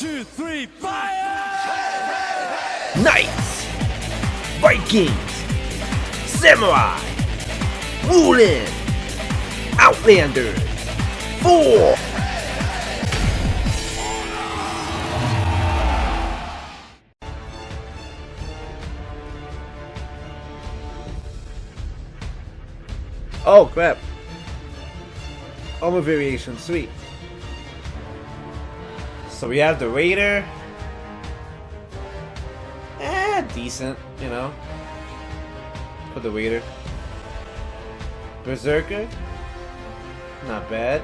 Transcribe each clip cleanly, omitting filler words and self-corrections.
2, 3, fire! Knights, Vikings, Samurai, Woolen, Outlander, 4. Oh crap. Armor variation, sweet. So we have the Raider. Decent, you know. For the Raider. Berserker. Not bad.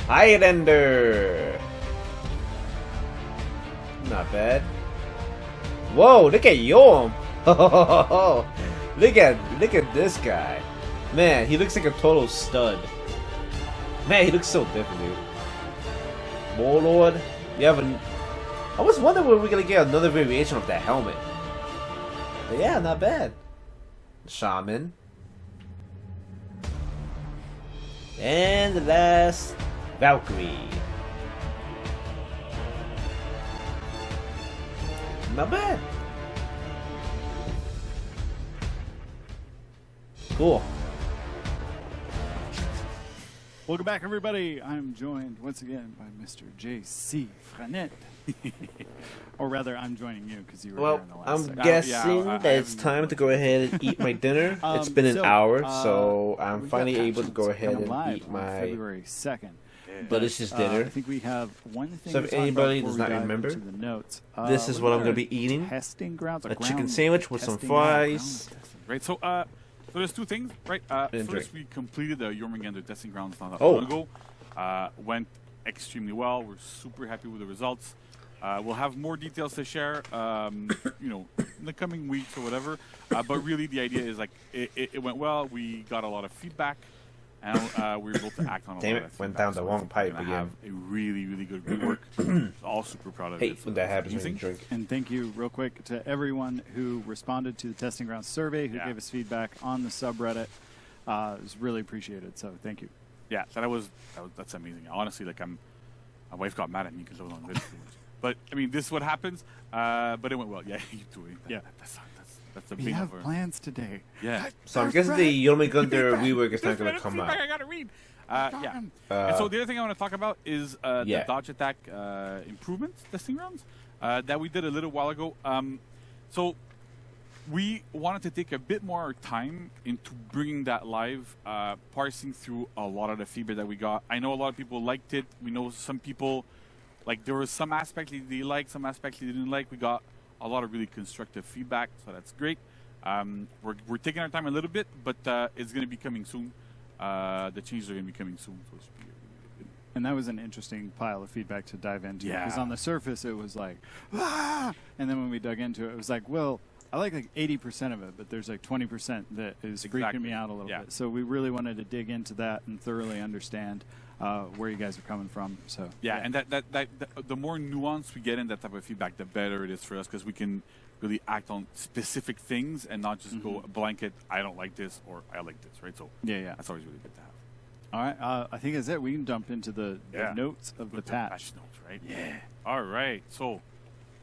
Highlander. Not bad. Whoa, look at Yom. Look at this guy. Man, he looks like a total stud. Man, he looks so different, dude. Warlord. You have a... I was wondering when we're gonna get another variation of that helmet. But yeah, not bad. Shaman. And the last, Valkyrie. Not bad. Cool. Welcome back, everybody. I'm joined once again by Mr. J.C. Franet. Or rather, I'm joining you because you were here in the last I'm segment. guessing that it's time to go ahead and eat my dinner. It's been an hour, so I'm finally able to go ahead and eat my February 2nd. delicious dinner. I think we have one thing So to if talk anybody about does before not we dive remember, into the notes. this is what I'm going to be eating. Testing grounds, A ground chicken sandwich with some testing ground fries. testing. Right, so there's two things, right? And First, drink. we completed the Jormungandr testing grounds not that Oh. long ago. Went extremely well. We're super happy with the results. We'll have more details to share, you know, in the coming weeks or whatever. But really, the idea is like it went well. We got a lot of feedback, and we were able to act on a Damn lot it, of that went feedback. down the So wrong we're pipe gonna again. Have a really, really good rework. All super proud of Hate it. when that happens when you Amazing. drink. And thank you, real quick, to everyone who responded to the Testing Grounds survey, who Yeah. gave us feedback on the subreddit. It was really appreciated, so thank you. Yeah, that's amazing. Honestly, like my wife got mad at me because I was on video. But I mean, this is what happens. But it went well. Yeah, you doing? Yeah. That's a We big have number. plans today. Yeah. So I'm guessing the Jormungandr rework is not There's going to come feedback out. I gotta read. Yeah. And so the other thing I want to talk about is the yeah. dodge attack improvements testing rounds that we did a little while ago. So we wanted to take a bit more time into bringing that live, parsing through a lot of the feedback that we got. I know a lot of people liked it. We know some people, like there was some aspects they liked, some aspects they didn't like. We got a lot of really constructive feedback, so that's great. We're taking our time a little bit, but it's going to be coming soon. The changes are going to be coming soon, so it should be really good. And that was an interesting pile of feedback to dive into. Yeah. Because on the surface, it was like, ah! And then when we dug into it, it was like, well, I like 80% of it, but there's like 20% that is freaking Exactly. me out a little Yeah. bit. So we really wanted to dig into that and thoroughly understand where you guys are coming from. So Yeah, and that the more nuance we get in that type of feedback, the better it is for us because we can really act on specific things and not just go blanket. I don't like this or I like this, right? So yeah. that's always really good to have. All right. I think that's it. We can jump into the Yeah. notes of the With patch. notes, right? Yeah. All right. So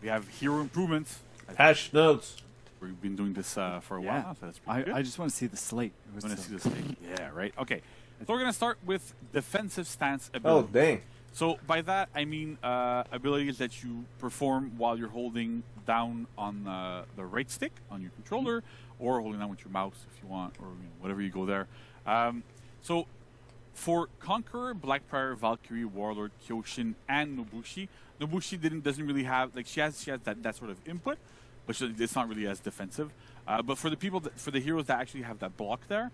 we have hero improvements. Patch notes. We've been doing this for a Yeah. while, so that's pretty good. I just want to see the slate. It was want to so- see this thing. Yeah, right. Okay. So we're gonna start with defensive stance Oh, ability. dang. So by that I mean abilities that you perform while you're holding down on the right stick on your controller, or holding down with your mouse if you want, or whatever you go there. So for Conqueror, Blackbriar, Valkyrie, Warlord, Kyoshin, and Nobushi, doesn't really have she has that sort of input, but it's not really as defensive. But for the for the heroes that actually have that block there.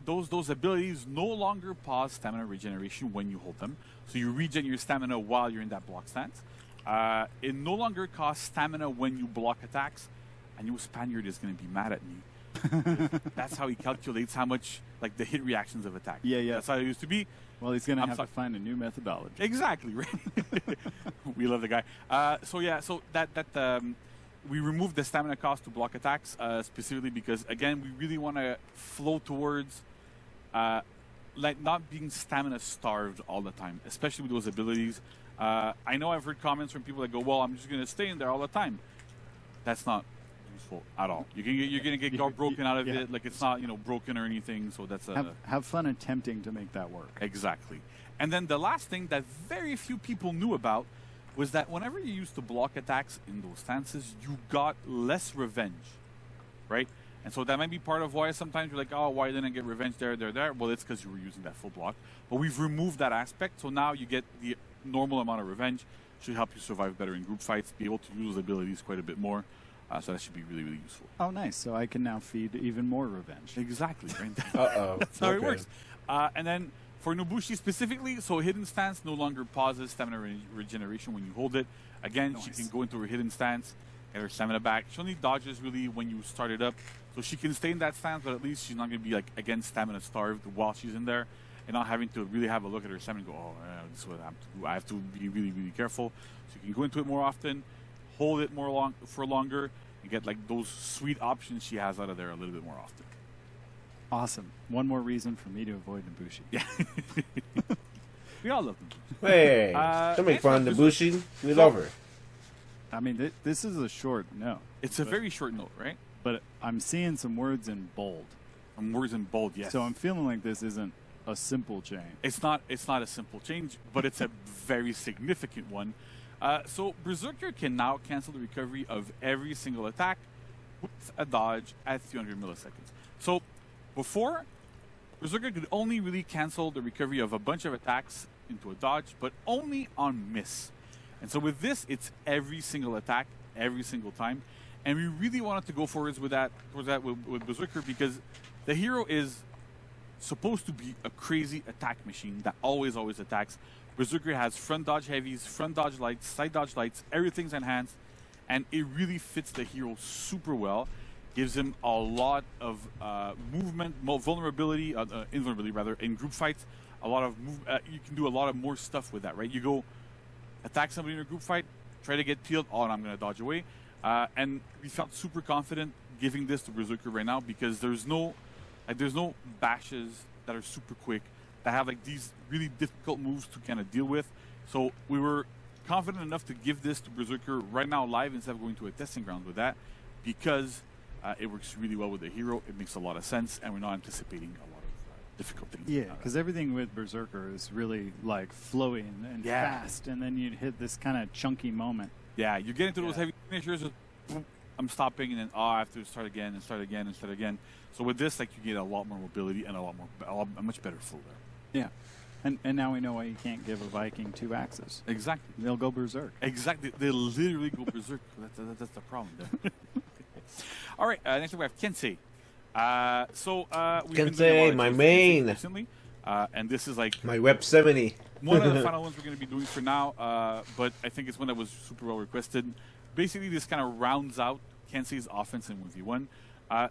Those abilities no longer pause stamina regeneration when you hold them. So you regen your stamina while you're in that block stance. It no longer costs stamina when you block attacks. I know Spaniard is going to be mad at me. That's how he calculates how much, like, the hit reactions of attack. Yeah. That's how it used to be. Well, he's going to I'm have to sorry. find a new methodology. Exactly, right? We love the guy. So we removed the stamina cost to block attacks specifically because, again, we really want to flow towards like not being stamina starved all the time, especially with those abilities. I know I've heard comments from people that go, "Well, I'm just going to stay in there all the time." That's not useful at all. You're going to get broken out of Yeah. it. Like it's not broken or anything. So that's Have fun attempting to make that work. exactly. And then the last thing that very few people knew about was that whenever you used to block attacks in those stances, you got less revenge, right? And so that might be part of why sometimes you're like, oh, why didn't I get revenge there? Well, it's because you were using that full block. But we've removed that aspect, so now you get the normal amount of revenge. Should help you survive better in group fights, be able to use those abilities quite a bit more. So that should be really, really useful. Oh, nice. So I can now feed even more revenge. Exactly, right? Uh-oh. That's how it Okay. works. And then for Nobushi specifically, so hidden stance no longer pauses stamina regeneration when you hold it. Again, she Nice. can go into her hidden stance, get her stamina back. She only dodges really when you start it up. So she can stay in that stance, but at least she's not going to be like again stamina starved while she's in there and not having to really have a look at her stamina and go, oh, this is what I have to do. I have to be really, really careful. So you can go into it more often, hold it for longer, and get like those sweet options she has out of there a little bit more often. Awesome. One more reason for me to avoid Nobushi. Yeah. We all love them. Hey, don't make next fun up of is- Nobushi. We love her. I mean, this is a short no. It's a very short note, right? But I'm seeing some words in bold. Some words in bold, yes. So I'm feeling like this isn't a simple change. It's not a simple change, but it's a very significant one. So Berserker can now cancel the recovery of every single attack with a dodge at 300 milliseconds. So before, Berserker could only really cancel the recovery of a bunch of attacks into a dodge, but only on miss. And so with this, it's every single attack, every single time. And we really wanted to go forwards with that with Berserker because the hero is supposed to be a crazy attack machine that always attacks. Berserker has front dodge heavies, front dodge lights, side dodge lights, everything's enhanced, and it really fits the hero super well. Gives him a lot of movement, invulnerability rather, in group fights. A lot of you can do a lot of more stuff with that, right? You go attack somebody in a group fight, try to get peeled, and I'm going to dodge away. And we felt super confident giving this to Berserker right now because there's no bashes that are super quick that have like these really difficult moves to kind of deal with. So we were confident enough to give this to Berserker right now live instead of going to a testing ground with that because it works really well with the hero. It makes a lot of sense, and we're not anticipating a lot of difficult things. Yeah, because everything with Berserker is really like flowing and Yeah. fast, and then you'd hit this kind of chunky moment. Yeah, you get into those Yeah. heavy finishers, boom, I'm stopping, and then I have to start again and start again and start again. So with this, like you get a lot more mobility and a much better flow there. Yeah. And now we know why you can't give a Viking 2 axes. Exactly. They'll go berserk. Exactly. They literally go berserk. That's the problem there. All right. Next up we have Kensei. We've been doing a lot Kensei, of my Kensei main. recently, and this is like My Web 70. one of the final ones we're going to be doing for now, but I think it's one that was super well requested. Basically, this kind of rounds out Kensei's offense in 1v1.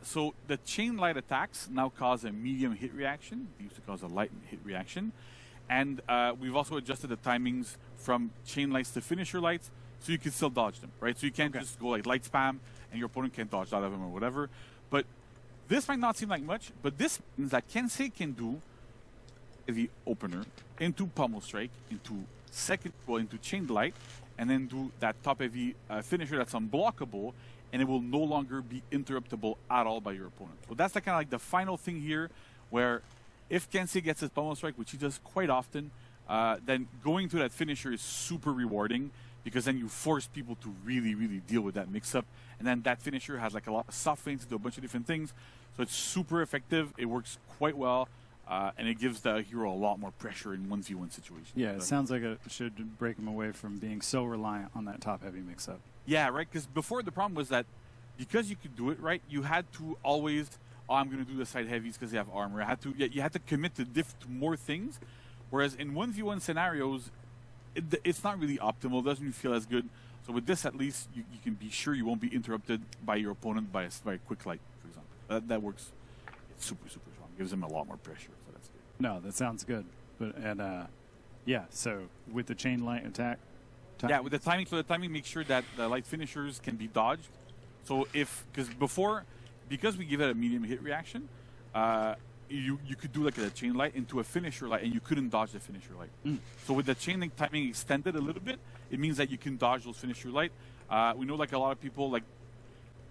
So the chain light attacks now cause a medium hit reaction. They used to cause a light hit reaction. And we've also adjusted the timings from chain lights to finisher lights, so you can still dodge them, right? So you can't just go like light spam, and your opponent can't dodge out of them or whatever. But this might not seem like much, but this means that Kensei can do the opener into Pummel Strike, into Chained Light, and then do that top heavy finisher that's unblockable, and it will no longer be interruptible at all by your opponent. So that's the kind of like the final thing here, where if Kensei gets his Pummel Strike, which he does quite often, then going to that finisher is super rewarding because then you force people to really, really deal with that mix-up. And then that finisher has like a lot of soft feints to do a bunch of different things. So it's super effective. It works quite well. And it gives the hero a lot more pressure in 1v1 situations. Yeah, it sounds like it should break him away from being so reliant on that top heavy mix-up. Yeah, right? Because before the problem was that because you could do it, right, you had to always, I'm going to do the side heavies because they have armor. You had to commit to more things. Whereas in 1v1 scenarios, it's not really optimal. It doesn't really feel as good. So with this, at least, you can be sure you won't be interrupted by your opponent by a quick light, for example. That works. It's super, super strong. Gives him a lot more pressure. So that's good. No, that sounds good. Yeah, so with the chain light attack... Yeah, with the timing. So the timing makes sure that the light finishers can be dodged. So because we give it a medium hit reaction, you could do like a chain light into a finisher light, and you couldn't dodge the finisher light. So with the chain link timing extended a little bit, it means that you can dodge those finisher light. We know like a lot of people like.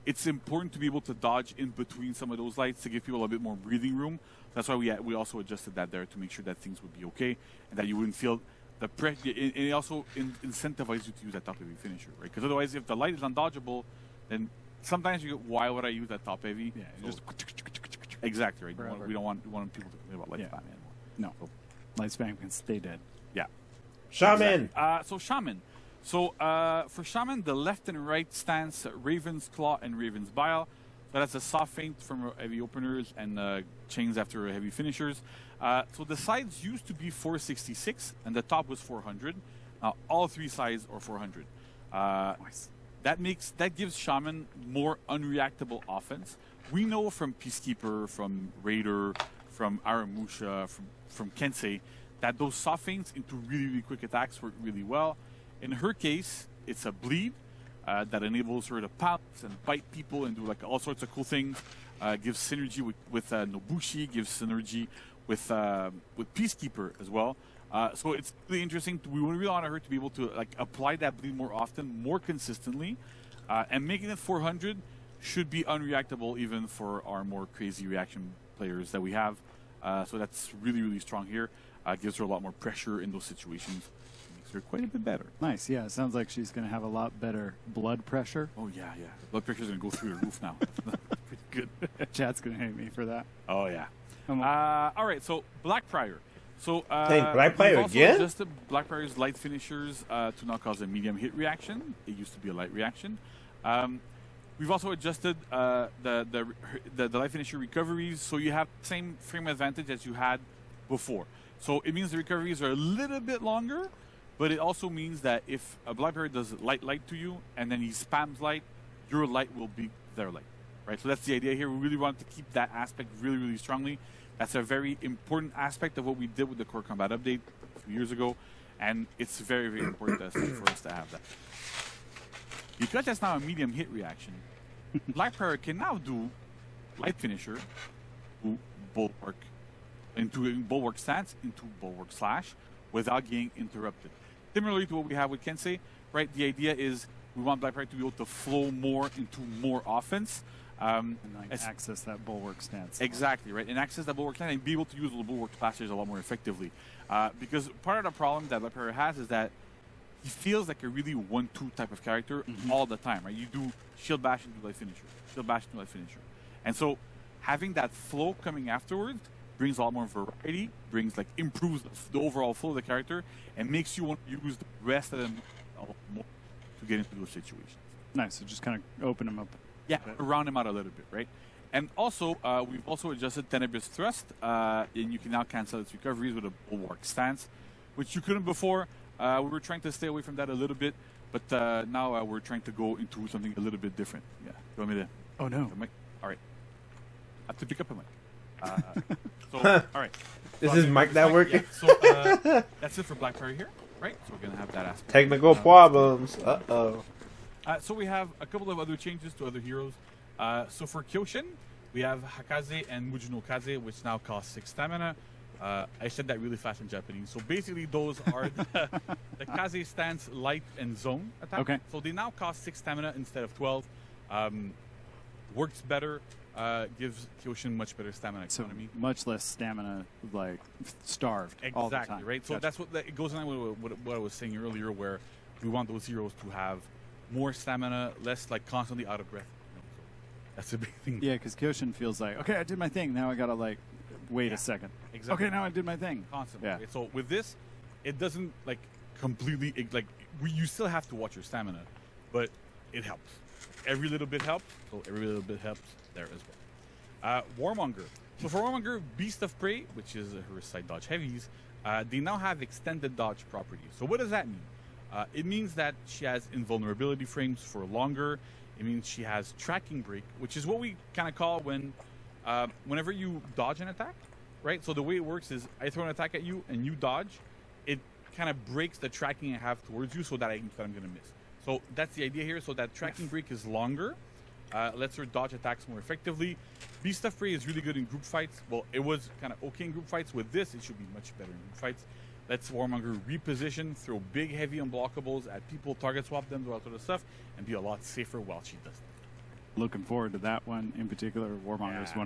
It's important to be able to dodge in between some of those lights to give people a bit more breathing room. That's why we also adjusted that there to make sure that things would be okay and that you wouldn't feel the pressure. And it also incentivizes you to use that top heavy finisher, right? Because otherwise, if the light is undodgeable, then sometimes you go, why would I use that top heavy? Yeah, So- just exactly right. Forever. We don't want people to think about lifespan Yeah. anymore. no. Lifespan can stay dead. Yeah. Shaman. So Shaman. So for Shaman, the left and right stance, Raven's Claw and Raven's Bile. So that's a soft feint from heavy openers and chains after heavy finishers. So the sides used to be 466 and the top was 400. Now all three sides are 400. Nice. That gives Shaman more unreactable offense. We know from Peacekeeper, from Raider, from Aramusha, from Kensei, that those soft feints into really, really quick attacks work really well. In her case, it's a bleed that enables her to pounce and bite people and do like all sorts of cool things. Gives synergy with Nobushi, gives synergy with Peacekeeper as well. So it's really interesting. We really want her to be able to like apply that bleed more often, more consistently, and making it 400 should be unreactable even for our more crazy reaction players that we have. So that's really, really strong here. Gives her a lot more pressure in those situations. Makes her quite a bit better. Nice. Yeah, it sounds like she's going to have a lot better blood pressure. Oh yeah. The blood pressure's gonna go through the roof now. Pretty good. Chat's going to hate me for that. Oh yeah. Come All right. So Blackbriar. So Hey, Blackbriar we've also again? adjusted Blackbriar's light finishers to now cause a medium hit reaction. It used to be a light reaction. We've also adjusted the light finisher recoveries, so you have the same frame advantage as you had before. So it means the recoveries are a little bit longer, but it also means that if a Blackbriar does light to you and then he spams light, your light will be their light, right? So that's the idea here. We really want to keep that aspect really, really strongly. That's a very important aspect of what we did with the Core Combat update a few years ago, and it's very, very important for us to have that. Because that's now a medium hit reaction, Blackbriar can now do light finisher to bulwark into bulwark stance into bulwark slash without getting interrupted. Similarly to what we have with Kensei, right? The idea is we want Blackbriar to be able to flow more into more offense. And like access that bulwark stance. Exactly, right? And access that bulwark stance and be able to use the bulwark splashes a lot more effectively. Because part of the problem that Blackbriar has is that he feels like a really 1-2 type of character all the time, right? You do shield bash into light finisher, shield bash into light finisher. And so having that flow coming afterwards brings a lot more variety, improves the overall flow of the character, and makes you want to use the rest of them a lot more to get into those situations. Nice. So just kind of open them up. Yeah, round him out a little bit, right? And also, we've also adjusted Tenebrous Thrust, and you can now cancel its recoveries with a bulwark stance, which you couldn't before. We were trying to stay away from that a little bit, but now we're trying to go into something a little bit different. Yeah, you want me to? Oh, no. The mic? All right. I have to pick up a mic. So, all right. Is So his I'm mic gonna- not working? Yeah, so that's it for Blackbriar here, right? So we're gonna have that aspect. Technical problems. Uh-oh. So we have a couple of other changes to other heroes. So for Kyoshin, we have Hakaze and Mujuno Kaze, which now cost 6 stamina. I said that really fast in Japanese. So basically, those are the Kaze stance, light, and zone attack. Okay. So they now cost 6 stamina instead of 12. Works better. Gives Kyoshin much better stamina So economy. much less stamina, like starved all the Exactly, time. right? So Gotcha. that's it goes in line with what I was saying earlier, where we want those heroes to have more stamina, less like constantly out of breath. So that's a big thing. Yeah, because Kyoshin feels like, okay, I did my thing. Now I gotta like wait Yeah, a second. exactly. Okay, now I did my thing. Constantly. Yeah. Right? So with this, it doesn't like completely you still have to watch your stamina, but it helps. Every little bit helps. So every little bit helps there as well. Warmonger. So for Warmonger, Beast of Prey, which is her side dodge heavies, they now have extended dodge properties. So what does that mean? It means that she has invulnerability frames for longer. It means she has tracking break, which is what we kind of call whenever you dodge an attack, right? So the way it works is I throw an attack at you and you dodge. It kind of breaks the tracking I have towards you so that I'm going to miss. So that's the idea here. So that tracking break is longer. lets her dodge attacks more effectively. Beast of Prey is really good in group fights. Well, it was kind of okay in group fights. With this, it should be much better in group fights. Lets Warmonger reposition, throw big, heavy unblockables at people, target swap them, do all sort of stuff, and be a lot safer while she does that. Looking forward to that one in particular. Warmonger is Yeah.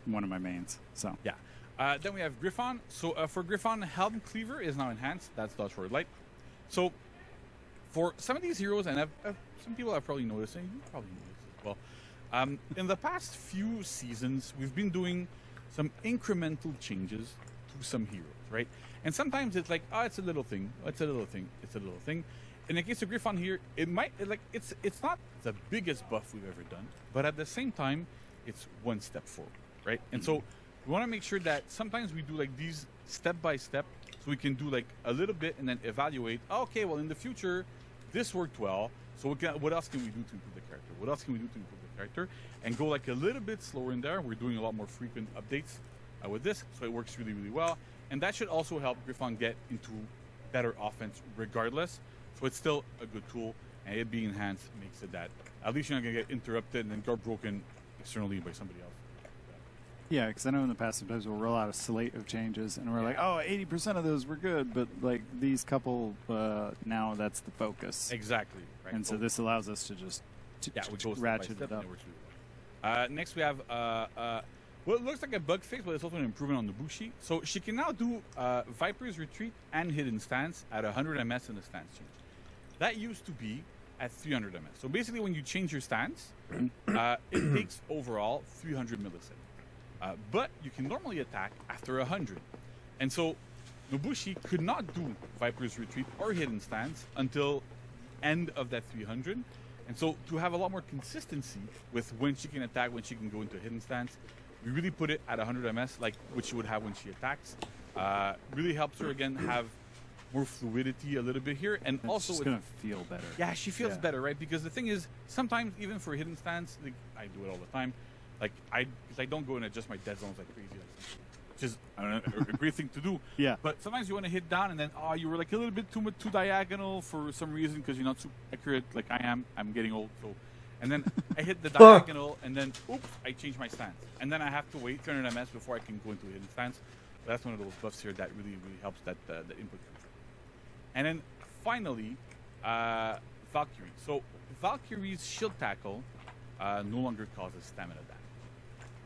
one of my mains. So Yeah. Then we have Griffon. So for Griffon, Helm Cleaver is now enhanced. That's dodge forward light. So for some of these heroes, and some people have probably noticed, and you probably noticed as well, in the past few seasons, we've been doing some incremental changes to some heroes, right? And sometimes it's like, oh, it's a little thing, it's a little thing, it's a little thing. In the case of Griffon here, it's not the biggest buff we've ever done, but at the same time, it's one step forward, right? And so we want to make sure that sometimes we do like these step by step, so we can do like a little bit and then evaluate. Oh, okay, well in the future, this worked well. So what else can we do to improve the character? What else can we do to improve the character? And go like a little bit slower in there. We're doing a lot more frequent updates with this, so it works really, really well. And that should also help Griffon get into better offense regardless. So it's still a good tool, and it being enhanced makes it that at least you're not going to get interrupted and then got broken externally by somebody else. yeah, because I know in the past sometimes we'll roll out a slate of changes and we're like, oh, 80% of those were good, but like these couple, now that's the focus. Exactly. Right. And so this allows us to just we go ratchet step by step, it up. and works really well. Next we have what looks like a bug fix, but it's also an improvement on the Bushi. So she can now do Viper's Retreat and Hidden Stance at 100 ms in the stance change. That used to be at 300 ms. So basically when you change your stance, it takes overall 300 milliseconds. But you can normally attack after 100. And so Nobushi could not do Viper's Retreat or Hidden Stance until the end of that 300. And so to have a lot more consistency with when she can attack, when she can go into Hidden Stance, we really put it at 100 ms, like what she would have when she attacks. Really helps her, again, have more fluidity a little bit here. And It's also, just going to feel better. yeah, she feels Yeah. better, right? Because the thing is, sometimes even for Hidden Stance, like, I do it all the time. Like because I don't go and adjust my dead zones like crazy, which is I don't know, a great thing to do. Yeah. But sometimes you want to hit down, and then you were like a little bit too diagonal for some reason because you're not super accurate like I am. I'm getting old, so. And then I hit the diagonal, and then oops, I change my stance, and then I have to wait 300 ms before I can go into a hidden stance. So that's one of those buffs here that really helps that the input control. And then finally, Valkyrie. So Valkyrie's shield tackle no longer causes stamina damage.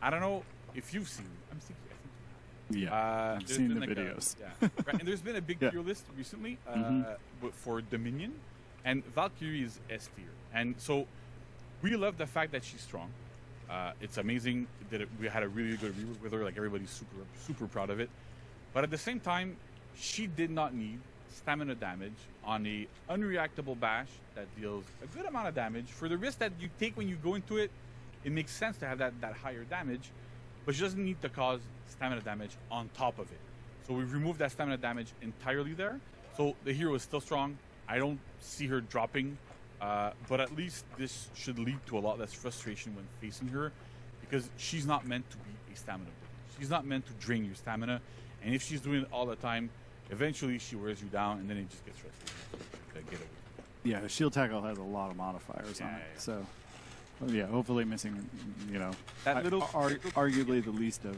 I don't know if you've seen. I think Yeah, I've there's seen been the like videos. yeah, right, and there's been a big Yeah. tier list recently Mhm. for Dominion, and Valkyrie is S tier. And so we love the fact that she's strong. It's amazing that we had a really good rework with her. Like everybody's super proud of it. But at the same time, she did not need stamina damage on a unreactable bash that deals a good amount of damage. For the risk that you take when you go into it, it makes sense to have that higher damage, but she doesn't need to cause stamina damage on top of it. So we've removed that stamina damage entirely there. So the hero is still strong. I don't see her dropping, but at least this should lead to a lot less frustration when facing her, because she's not meant to be a stamina builder. She's not meant to drain your stamina, and if she's doing it all the time, eventually she wears you down, and then it just gets frustrating to get away. Yeah, the shield tackle has a lot of modifiers on Yeah, it. yeah. So, well, yeah, hopefully missing, That little- arguably the least of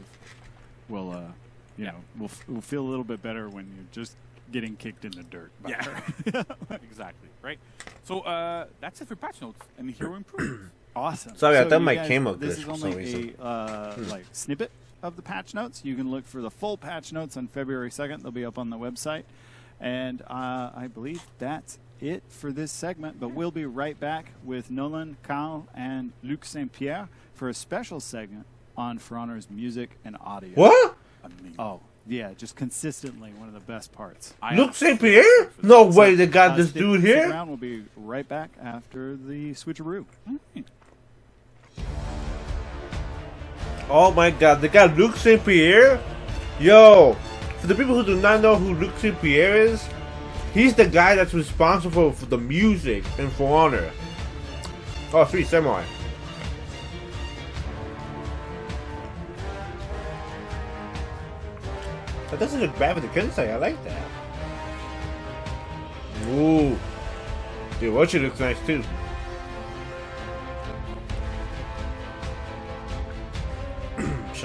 will, Yeah. will feel a little bit better when you're just getting kicked in the dirt. by Yeah. her. Exactly, right? So that's it for patch notes and the hero improvements. Awesome. Sorry, I thought you my guys, camo This glitched is for only some reason. a like snippet of the patch notes. You can look for the full patch notes on February 2nd. They'll be up on the website. And I believe that's it for this segment. But we'll be right back with Nolan, Kyle, and Luc St. Pierre for a special segment on For Honor's music and audio. What? Amazing. Oh, yeah, just consistently one of the best parts. Luke St. Pierre? No way they got this Stick dude here? around. We'll be right back after the switcheroo. Oh my god, they got Luke St. Pierre? Yo, for the people who do not know who Luke St. Pierre is, he's the guy that's responsible for the music in For Honor. Oh, Three Samurai. That doesn't look bad with the Kensei, I like that. Ooh. Dude, Rochi looks nice too.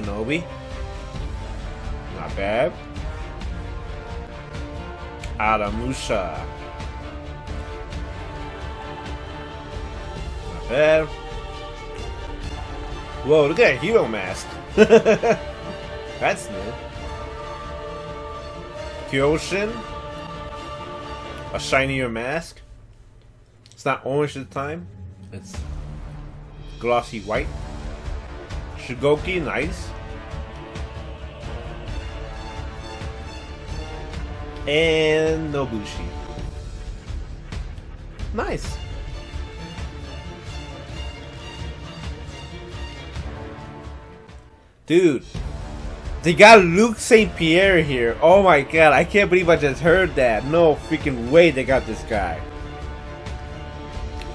Shinobi. Not bad. Aramusha. Not bad. Whoa, look at that hero mask. That's new. Kyoshin. A shinier mask. It's not orange this time. It's glossy white. Shigoki, nice. And Nobushi. Nice. Dude, they got Luke St. Pierre here. Oh my god, I can't believe I just heard that. No freaking way they got this guy.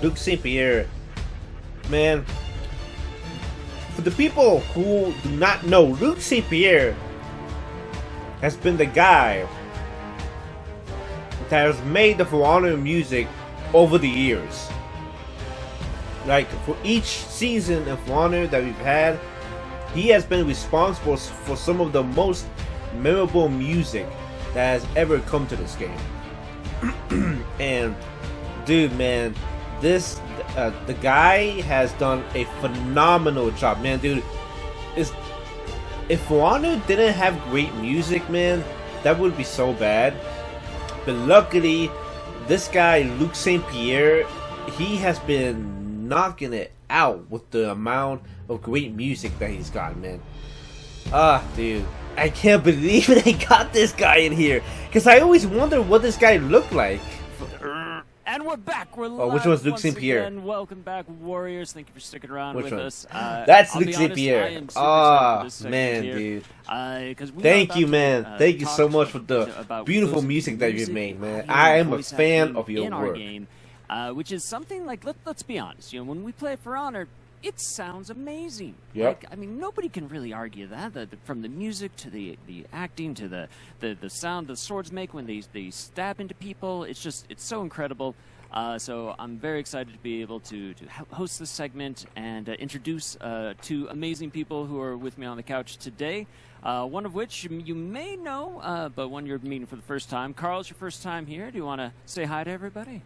Luke St. Pierre. Man, for the people who do not know, Luke St. Pierre has been the guy that has made the For Honor music over the years. Like, for each season of For Honor that we've had, he has been responsible for some of the most memorable music that has ever come to this game. And, dude, man, this the guy has done a phenomenal job, man. Dude, if For Honor didn't have great music, man, that would be so bad. But luckily, this guy Luke St. Pierre, he has been knocking it out with the amount of great music that he's got, man. Dude, I can't believe they got this guy in here, because I always wonder what this guy looked like. And we're back. We're Oh, which live one's Luke once St. Pierre? again. Welcome back, Warriors. Thank you for sticking around Which with one? us. That's I'll Luke be St. honest, Pierre. I am super excited for this segment Man, here, dude. 'cause we are Thank about you, to, man. Thank you talk so much for the about beautiful those music that you've made, man. audio I am a voice fan acting of your in our work. game, which is something like let's be honest. You know, when we play For Honor, it sounds amazing. Yep. Like, I mean, nobody can really argue that. From the music to the acting to the sound the swords make when they stab into people, it's so incredible. So I'm very excited to be able to host this segment and introduce two amazing people who are with me on the couch today. One of which you may know, but one you're meeting for the first time. Carl, it's your first time here. Do you want to say hi to everybody?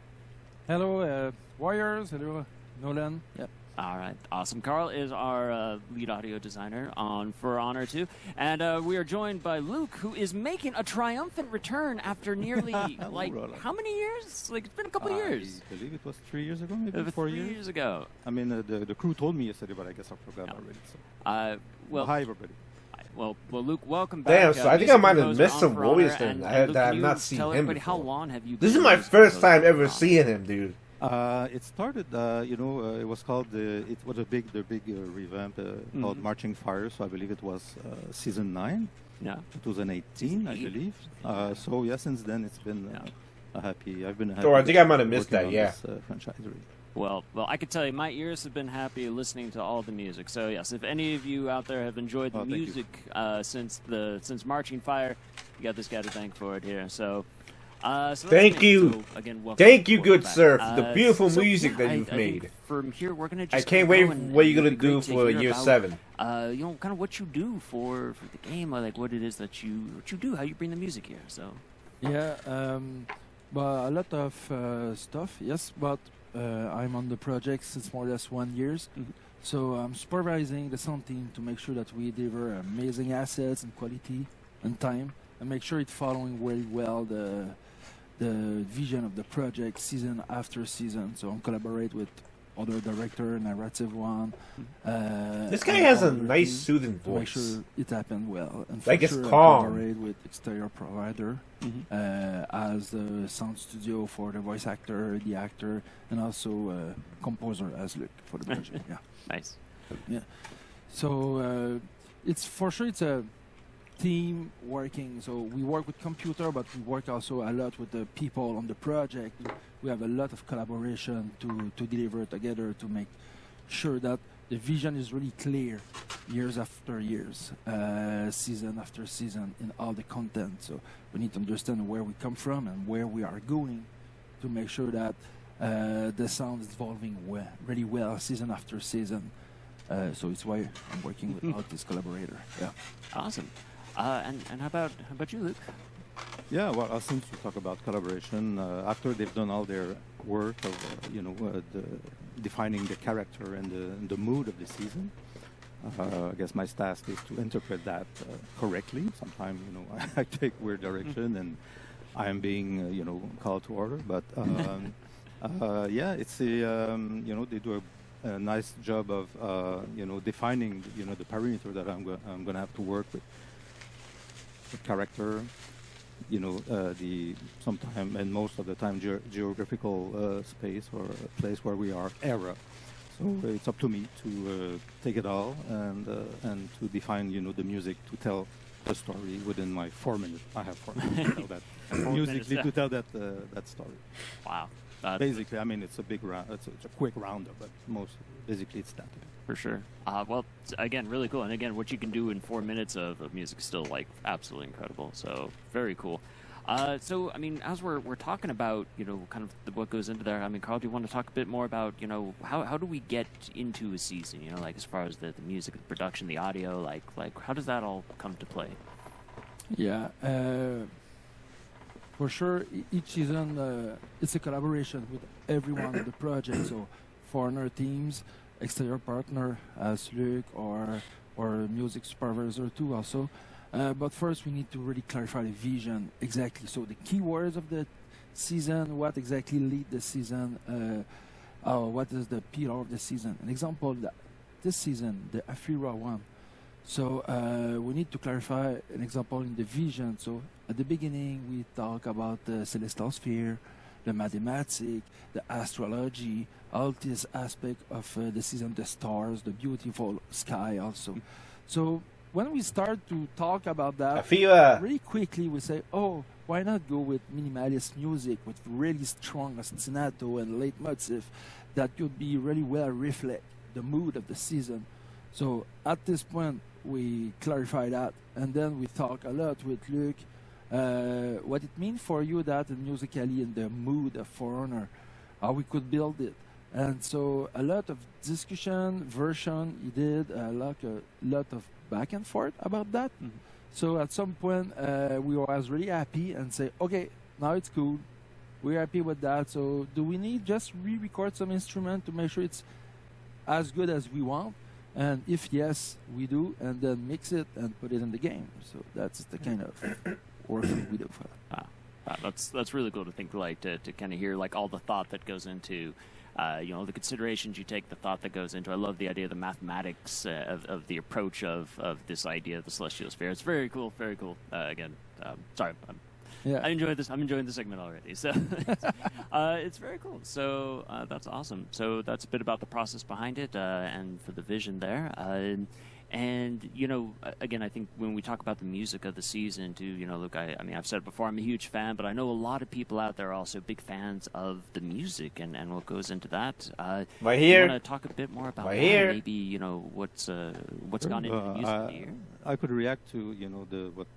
Hello, Warriors. Hello, Nolan. Yep. All right, awesome. Carl is our lead audio designer on For Honor 2. And we are joined by Luke, who is making a triumphant return after nearly, like, how many years? Like, it's been a couple of years. I believe it was 3 years ago, maybe 4 3 years. years ago. I mean, the crew told me yesterday, but I guess I forgot already. So. Well, hi, everybody. Well, Luke, welcome back. Damn, so I think I music might have composer missed on some For Honor, Warriors then. and, that Luke, I've can not you seen tell him everybody before. how long have you This been is my a music first composer time for ever For Honor? seeing him, dude. It started, it was called it was the big revamp called Marching Fire. So I believe it was season 9, Yeah. 2018, I believe. So yeah, since then it's been I've been happy. Oh, I think I might have missed working that, on this, franchise. Really. Well, I can tell you, my ears have been happy listening to all the music. So yes, if any of you out there have enjoyed the thank you. music since Marching Fire, you got this guy to thank for it here. So that's Thank me. you. So, again, welcome, Thank you, welcome good back. sir, for the beautiful so, music yeah, that you've I think made. from here, we're gonna I just can't go wait and what you're it'd gonna be do great to for hear year about, 7. You know, kind of what you do for the game, or like what it is that you do, how you bring the music here. So Yeah, but a lot of stuff, yes, but I'm on the project since more or less 1 year. Mhm. So I'm supervising the sound team to make sure that we deliver amazing assets and quality and time, and make sure it's following very well the vision of the project season after season. So I collaborate with other director, narrative one. This guy and has a other nice, team soothing to make voice. sure it happened well. And Like for it's sure, I calm. collaborate with exterior provider as the sound studio for the voice actor, the actor, and also composer as Luke for the project. Yeah. nice. So it's for sure it's a team working. So we work with computer, but we work also a lot with the people on the project. We have a lot of collaboration to deliver together to make sure that the vision is really clear years after years, season after season in all the content. So we need to understand where we come from and where we are going to make sure that the sound is evolving really well season after season. So it's why I'm working with all this collaborator. Yeah. Awesome. And how about you, Luke? Yeah, well, since you talk about collaboration, after they've done all their work of, defining the character and the mood of the season, I guess my task is to interpret that correctly. Sometimes, I take weird direction and I am being, called to order. But yeah, it's they do a nice job of, defining, the parameter that I'm going to have to work with. The character, the sometime and most of the time geographical space or place where we are, era. So it's up to me to take it all and to define, the music to tell the story within my 4 minutes. I have 4 minutes to tell that musically to tell that story. Wow. Basically, I mean, it's a big round. It's a quick roundup, but basically it's that. For sure. Well, again, really cool. And again, what you can do in 4 minutes of music is still like absolutely incredible. So very cool. So, I mean, as we're talking about, kind of what goes into there, I mean, Carl, do you want to talk a bit more about, how do we get into a season, like as far as the music, the production, the audio, like how does that all come to play? Yeah. For sure, each season, it's a collaboration with everyone on the project. So, foreigner teams, exterior partner as Luc or music supervisor too also. But first we need to really clarify the vision exactly. So the keywords of the season, what exactly lead the season, what is the pillar of the season. An example, this season, the Afira one. So we need to clarify an example in the vision. So at the beginning we talk about the celestial sphere, the mathematics, the astrology, all this aspect of the season, the stars, the beautiful sky also. So when we start to talk about that, really quickly we say, oh, why not go with minimalist music with really strong ostinato and late motif that could be really well reflect the mood of the season. So at this point we clarify that, and then we talk a lot with Luc what it means for you that musically in the mood of Foreigner, how we could build it. And so a lot of discussion, version, he did a lot of back and forth about that. Mm-hmm. So at some point we was really happy and say, okay, now it's cool. We're happy with that. So do we need just re-record some instrument to make sure it's as good as we want? And if yes, we do, and then mix it and put it in the game. So that's the kind of work we do for that. That's really cool to think, like, to kind of hear like all the thought that goes into the considerations you take, the thought that goes into. I love the idea of the mathematics of the approach of this idea of the celestial sphere. It's very cool, very cool. Again, sorry, I enjoyed this. I'm enjoying the segment already. So it's very cool. So that's awesome. So that's a bit about the process behind it and for the vision there. And, again, I think when we talk about the music of the season, too, look, I mean, I've said it before, I'm a huge fan, but I know a lot of people out there are also big fans of the music and what goes into that. Right here. You want to talk a bit more about that? Here. Maybe, what's gone into the music here? I could react to, what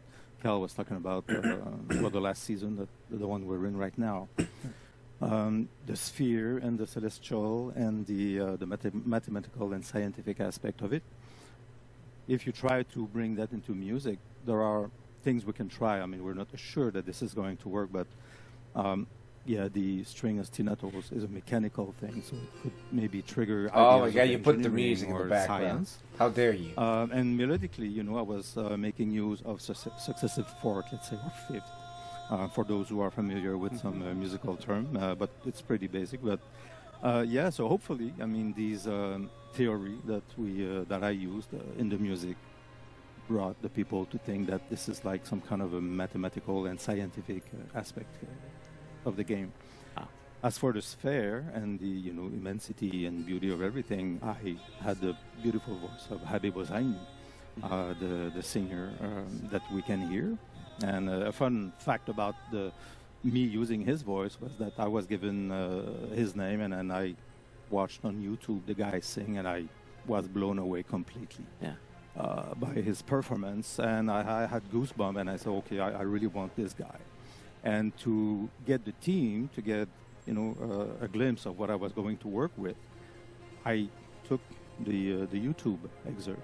Cal was talking about for the last season, the one we're in right now. The sphere and the celestial and the mathematical and scientific aspect of it. If you try to bring that into music, there are things we can try. I mean, we're not sure that this is going to work, but the string ostinatos is a mechanical thing, so it could maybe trigger. Oh my God! You put the music in the background. Science. How dare you? And melodically, I was making use of successive fourth, let's say, or fifth, for those who are familiar with some musical term. But it's pretty basic. But so hopefully, I mean, these theory that I used in the music brought the people to think that this is like some kind of a mathematical and scientific aspect of the game. As for the sphere and the immensity and beauty of everything, I had the beautiful voice of Habib Hosseini, the singer that we can hear. And a fun fact about me using his voice was that I was given his name and I watched on YouTube the guy sing, and I was blown away completely by his performance, and I had goosebumps, and I said, okay, I really want this guy. And to get the team to get a glimpse of what I was going to work with, I took the YouTube excerpt,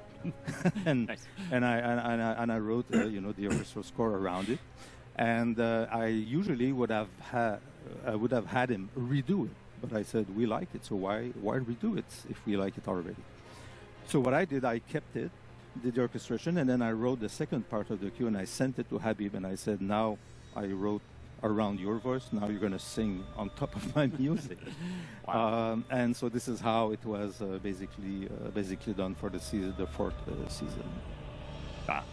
and Nice. and I wrote the orchestral score around it, and I usually would have had him redo it, but I said we like it, so why redo it if we like it already? So what I did, I kept it, did the orchestration, and then I wrote the second part of the cue, and I sent it to Habib, and I said, now I wrote around your voice, now you're going to sing on top of my music. And so this is how it was basically done for the fourth season. Ah,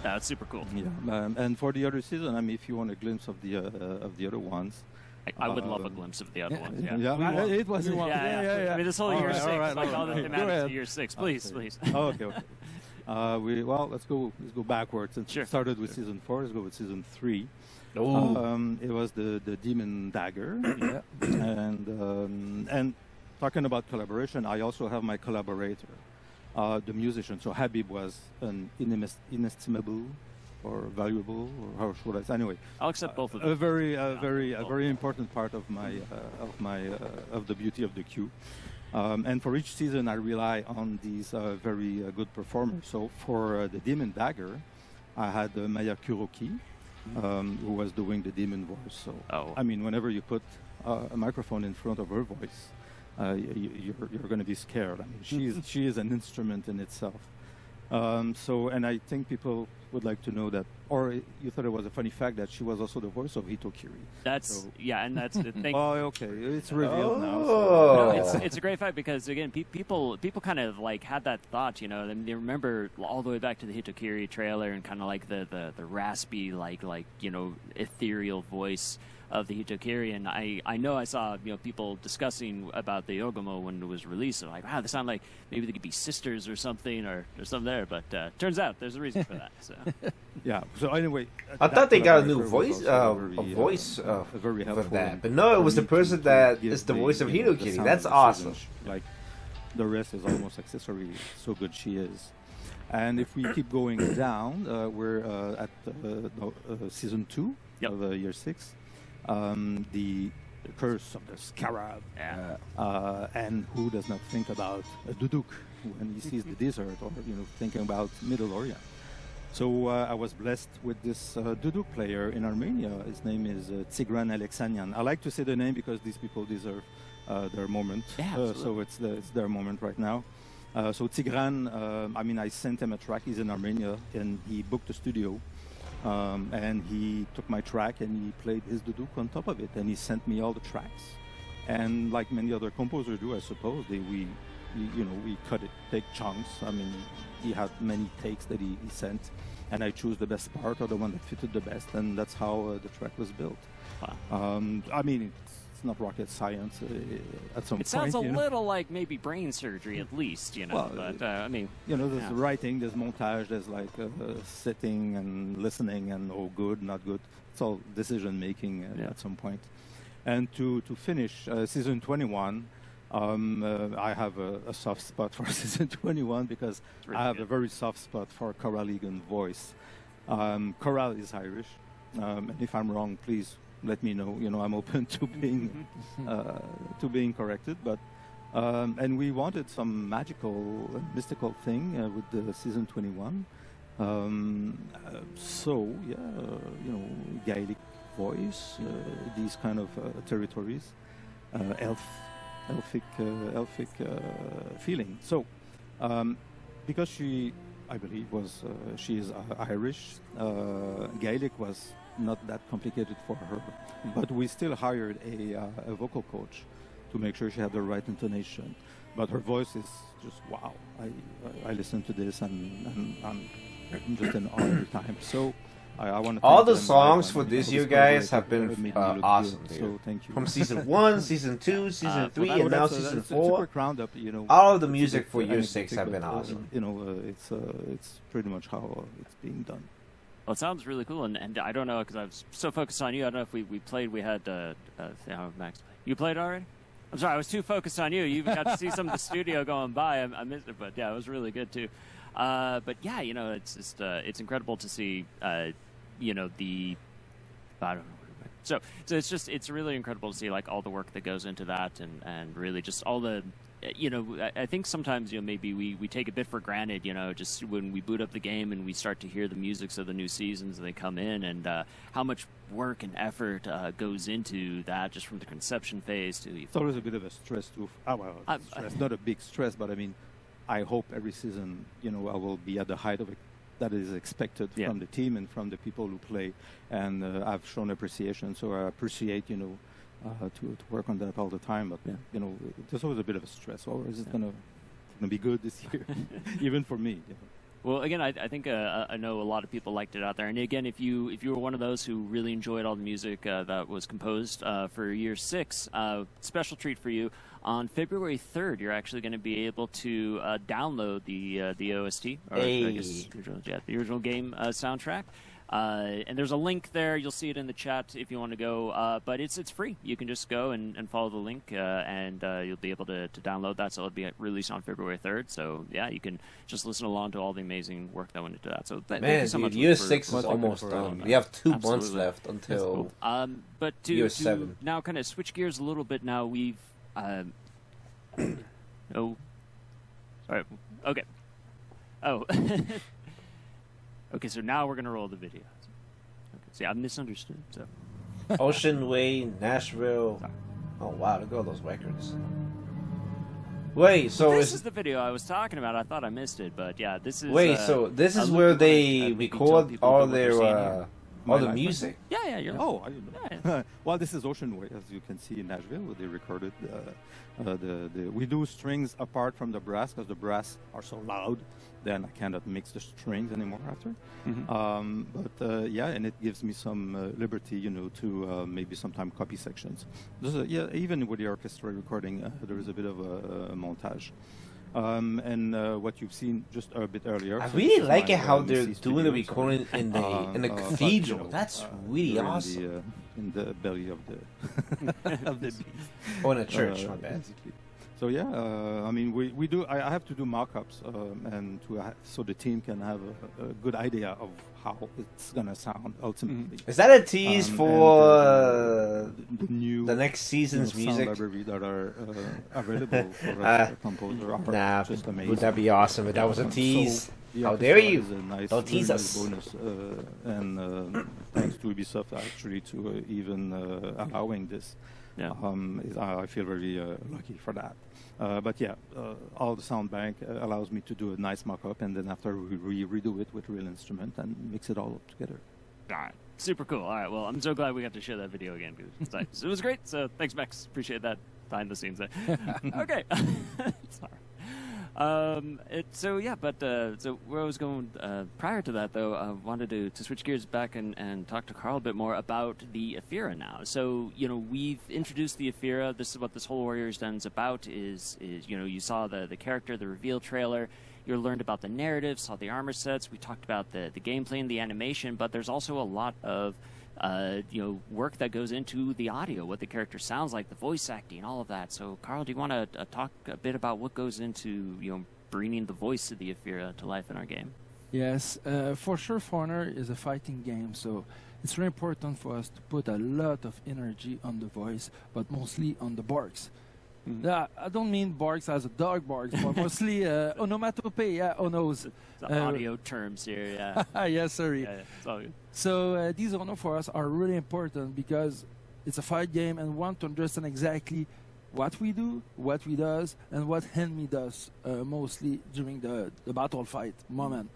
that's super cool. Yeah, and for the other season, I mean, if you want a glimpse of the other ones, I would love a glimpse of the other ones. Yeah. it was. Yeah. I mean, this whole All year right, 6, all right, like all all the right. Go thematics ahead. of year 6. Please. Oh, okay. Let's go backwards. Since Sure. it started with season 4, let's go with season 3. Oh. It was the Demon Dagger. Yeah. And talking about collaboration, I also have my collaborator, the musician. So Habib was an inestimable or valuable, or how should I say? Anyway, I'll accept both of a them. very important part of of the beauty of the queue. And for each season, I rely on these very good performers. So for the Demon Dagger, I had Maya Kuroki, who was doing the demon voice. So I mean, whenever you put a microphone in front of her voice, you're going to be scared. I mean, she is an instrument in itself. And I think people would like to know that, or you thought it was a funny fact that she was also the voice of Hitokiri. And that's the thing. Oh, okay, it's revealed now. No, it's a great fact because again, people kind of like had that thought, and they remember all the way back to the Hitokiri trailer and kind of like the raspy, like ethereal voice of the Hitokiri, and I know I saw people discussing about the Yogomo when it was released. And like, wow, they sound like maybe they could be sisters or something, or something there. But turns out there's a reason for that. So yeah. So anyway, I thought they got a new collaborator was voice, also very for helpful that, in- but no, it was for the me person to that give is the voice of the Hitokiri. sound That's of the awesome. season. Like the rest is almost accessory. So good she is. And if we keep going down, we're at season 2 of year 6. The Curse of the Scarab. And who does not think about a duduk when he sees the desert, or thinking about Middle Orient? So I was blessed with this duduk player in Armenia. His name is Tigran Alexanian. I like to say the name because these people deserve their moment. So it's their moment right now. So Tigran, I sent him a track. He's in Armenia, and he booked a studio. And he took my track and he played his duduk on top of it, and he sent me all the tracks. And like many other composers do, I suppose, we cut it, take chunks. I mean, he had many takes that he sent, and I choose the best part or the one that fitted the best, and that's how the track was built. Wow. It's not rocket science at some point. It sounds a little like maybe brain surgery, at least, Well, but I mean, there's writing, there's montage, there's like sitting and listening, and good, not good. It's all decision making at some point. And to finish season 21, I have a soft spot for season 21 because really I have good. a very soft spot for Coral Egan voice. Coral is Irish, and if I'm wrong, please let me know. I'm open to being corrected. But and we wanted some magical, mystical thing with the season 21. Gaelic voice, these kind of territories, elfic feeling. So because I believe she is Irish, Gaelic was not that complicated for her, but we still hired a vocal coach to make sure she had the right intonation. But her voice is just wow. I listen to this and I'm just in awe every time. So I want to All thank the them. songs I for want this to year, discover guys, it. have It been made me look awesome, good. dude. So thank you. From season 1, season 2, season 3, and now season that's a 4. quick roundup, All of the it's a music bit for year 6 anecdotic, have been but, awesome. it's pretty much how it's being done. well, it sounds really cool, and I don't know because I was so focused on you. I don't know if we played. We had Max. You played already? I'm sorry, I was too focused on you. You even got to see some of the studio going by. I missed it, but yeah, it was really good too. But yeah, it's just it's incredible to see. The I don't know. So it's really incredible to see like all the work that goes into that, and really just all the I think sometimes maybe we take a bit for granted, just when we boot up the game and we start to hear the musics of the new seasons and they come in, and how much work and effort goes into that, just from the conception phase to. It's always a bit of a stress too. Stress, not a big stress, but I mean, I hope every season, I will be at the height of it that is expected from the team and from the people who play, and I've shown appreciation, so I appreciate, to work on that all the time. But there's always a bit of a stress. Or is it gonna be good this year, even for me? Well, again, I think I know a lot of people liked it out there. And again, if you were one of those who really enjoyed all the music that was composed for Year 6, special treat for you. On February 3rd, you're actually going to be able to download the OST, or I guess the original game soundtrack. And there's a link there. You'll see it in the chat if you want to go. But it's free. You can just go and follow the link, and you'll be able to download that. So it'll be released on February 3rd. So, yeah, you can just listen along to all the amazing work that went into that. So thank you so much. Year 6 is almost done. We have 2 months left until but Year to 7. Now kind of switch gears a little bit now, we've... oh. Sorry. Okay. Oh. Okay, so now we're going to roll the video. Okay, see, I misunderstood. So. Ocean Way, Nashville. Oh, wow, look at all those records. Wait, so this is the video I was talking about. I thought I missed it, but yeah, this is... Wait, so this is where they record all their... all the music? Yeah, you're Oh, I didn't know. Yeah. Well, this is Ocean Way, as you can see in Nashville, where they recorded we do strings apart from the brass, because the brass are so loud, then I cannot mix the strings anymore after. But yeah, and it gives me some liberty, to maybe sometime copy sections. Even with the orchestra recording, there is a bit of a montage. And what you've seen just a bit earlier. I really like it how they're doing the recording in the cathedral. That's really awesome. In the belly of the of the beast. Oh, in a church, my bad. Basically. So yeah, I mean, we do. I have to do mock-ups, and so the team can have a good idea of how it's gonna sound ultimately. Is that a tease for the new the next season's music? Sound library that are available for a composer are just amazing. Would that be awesome if that was a tease? So, how dare you? Nice, don't tease us. Bonus, and thanks to Ubisoft actually to even allowing this. Yeah. I feel very lucky for that. But yeah, all the sound bank allows me to do a nice mock-up, and then after we redo it with real instrument and mix it all up together. All right. Super cool. All right. Well, I'm so glad we got to share that video again, because it was great. So thanks, Max. Appreciate that behind the scenes there. Okay. Sorry. So where I was going prior to that, though, I wanted to switch gears back and talk to Carl a bit more about the Aphira now. So, we've introduced the Aphira. This is what this whole Warriors Den is about, is you saw the character, the reveal trailer. You learned about the narrative, saw the armor sets. We talked about the gameplay and the animation, but there's also a lot of work that goes into the audio, what the character sounds like, the voice acting, all of that. So, Carl, do you want to talk a bit about what goes into bringing the voice of the Aphira to life in our game? Yes, for sure, For Honor is a fighting game, so it's very important for us to put a lot of energy on the voice, but mostly on the barks. I don't mean barks as a dog barks, but mostly onomatopoeia, onos. Audio terms here, yeah. Yes, sorry. Yeah, it's all good. So these onos for us are really important because it's a fight game and we want to understand exactly what we do, what we does, and what enemy does mostly during the battle fight moment.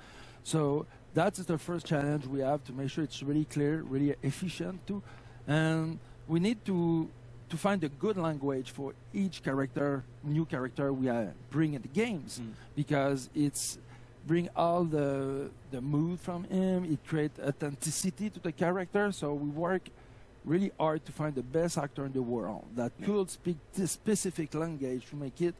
So that is the first challenge we have, to make sure it's really clear, really efficient too. And we need to find a good language for each character, new character we bring in the games, because it's bring all the mood from him, it creates authenticity to the character, so we work really hard to find the best actor in the world that could speak this specific language to make it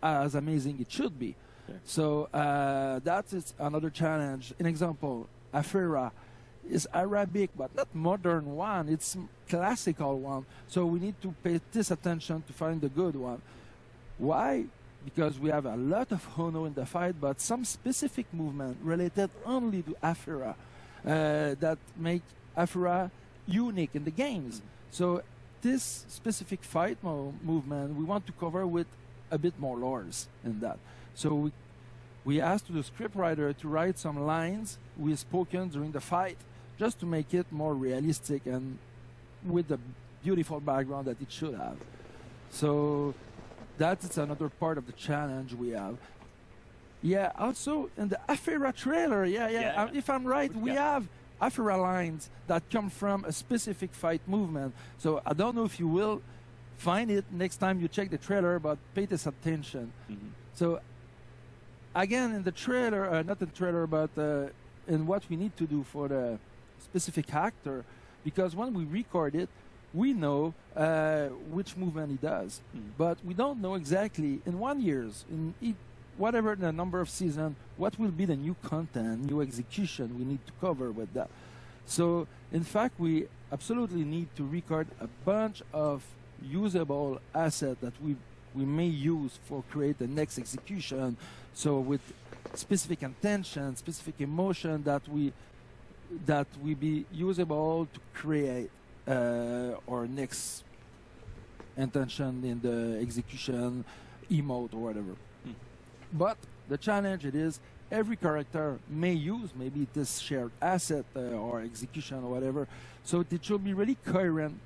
as amazing it should be. Yeah. So that is another challenge. An example, Aphira is Arabic, but not modern one. It's classical one. So we need to pay this attention to find the good one. Why? Because we have a lot of Ono in the fight, but some specific movement related only to Aphira that make Aphira unique in the games. So this specific fight movement we want to cover with a bit more lores in that. So we asked the scriptwriter to write some lines we spoken during the fight, just to make it more realistic and with the beautiful background that it should have. So that's another part of the challenge we have. Yeah, also in the Afera trailer, if I'm right, we have Afera lines that come from a specific fight movement. So I don't know if you will find it next time you check the trailer, but pay this attention. So again, in the trailer, not the trailer, but in what we need to do for the specific actor, because when we record it, we know which movement he does, but we don't know exactly in 1 year, whatever the number of season, what will be the new content, new execution we need to cover with that. So, in fact, we absolutely need to record a bunch of usable assets that we may use for create the next execution. So, with specific intention, specific emotion that we be usable to create our next intention in the execution, emote or whatever. But the challenge it is every character may use maybe this shared asset or execution or whatever, so it should be really coherent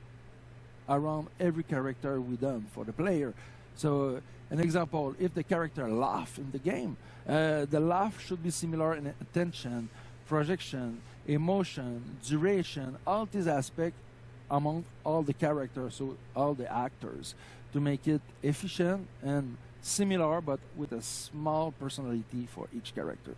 around every character we done for the player. So an example, if the character laugh in the game, the laugh should be similar in attention, projection, emotion, duration, all these aspects among all the characters, so all the actors, to make it efficient and similar, but with a small personality for each character.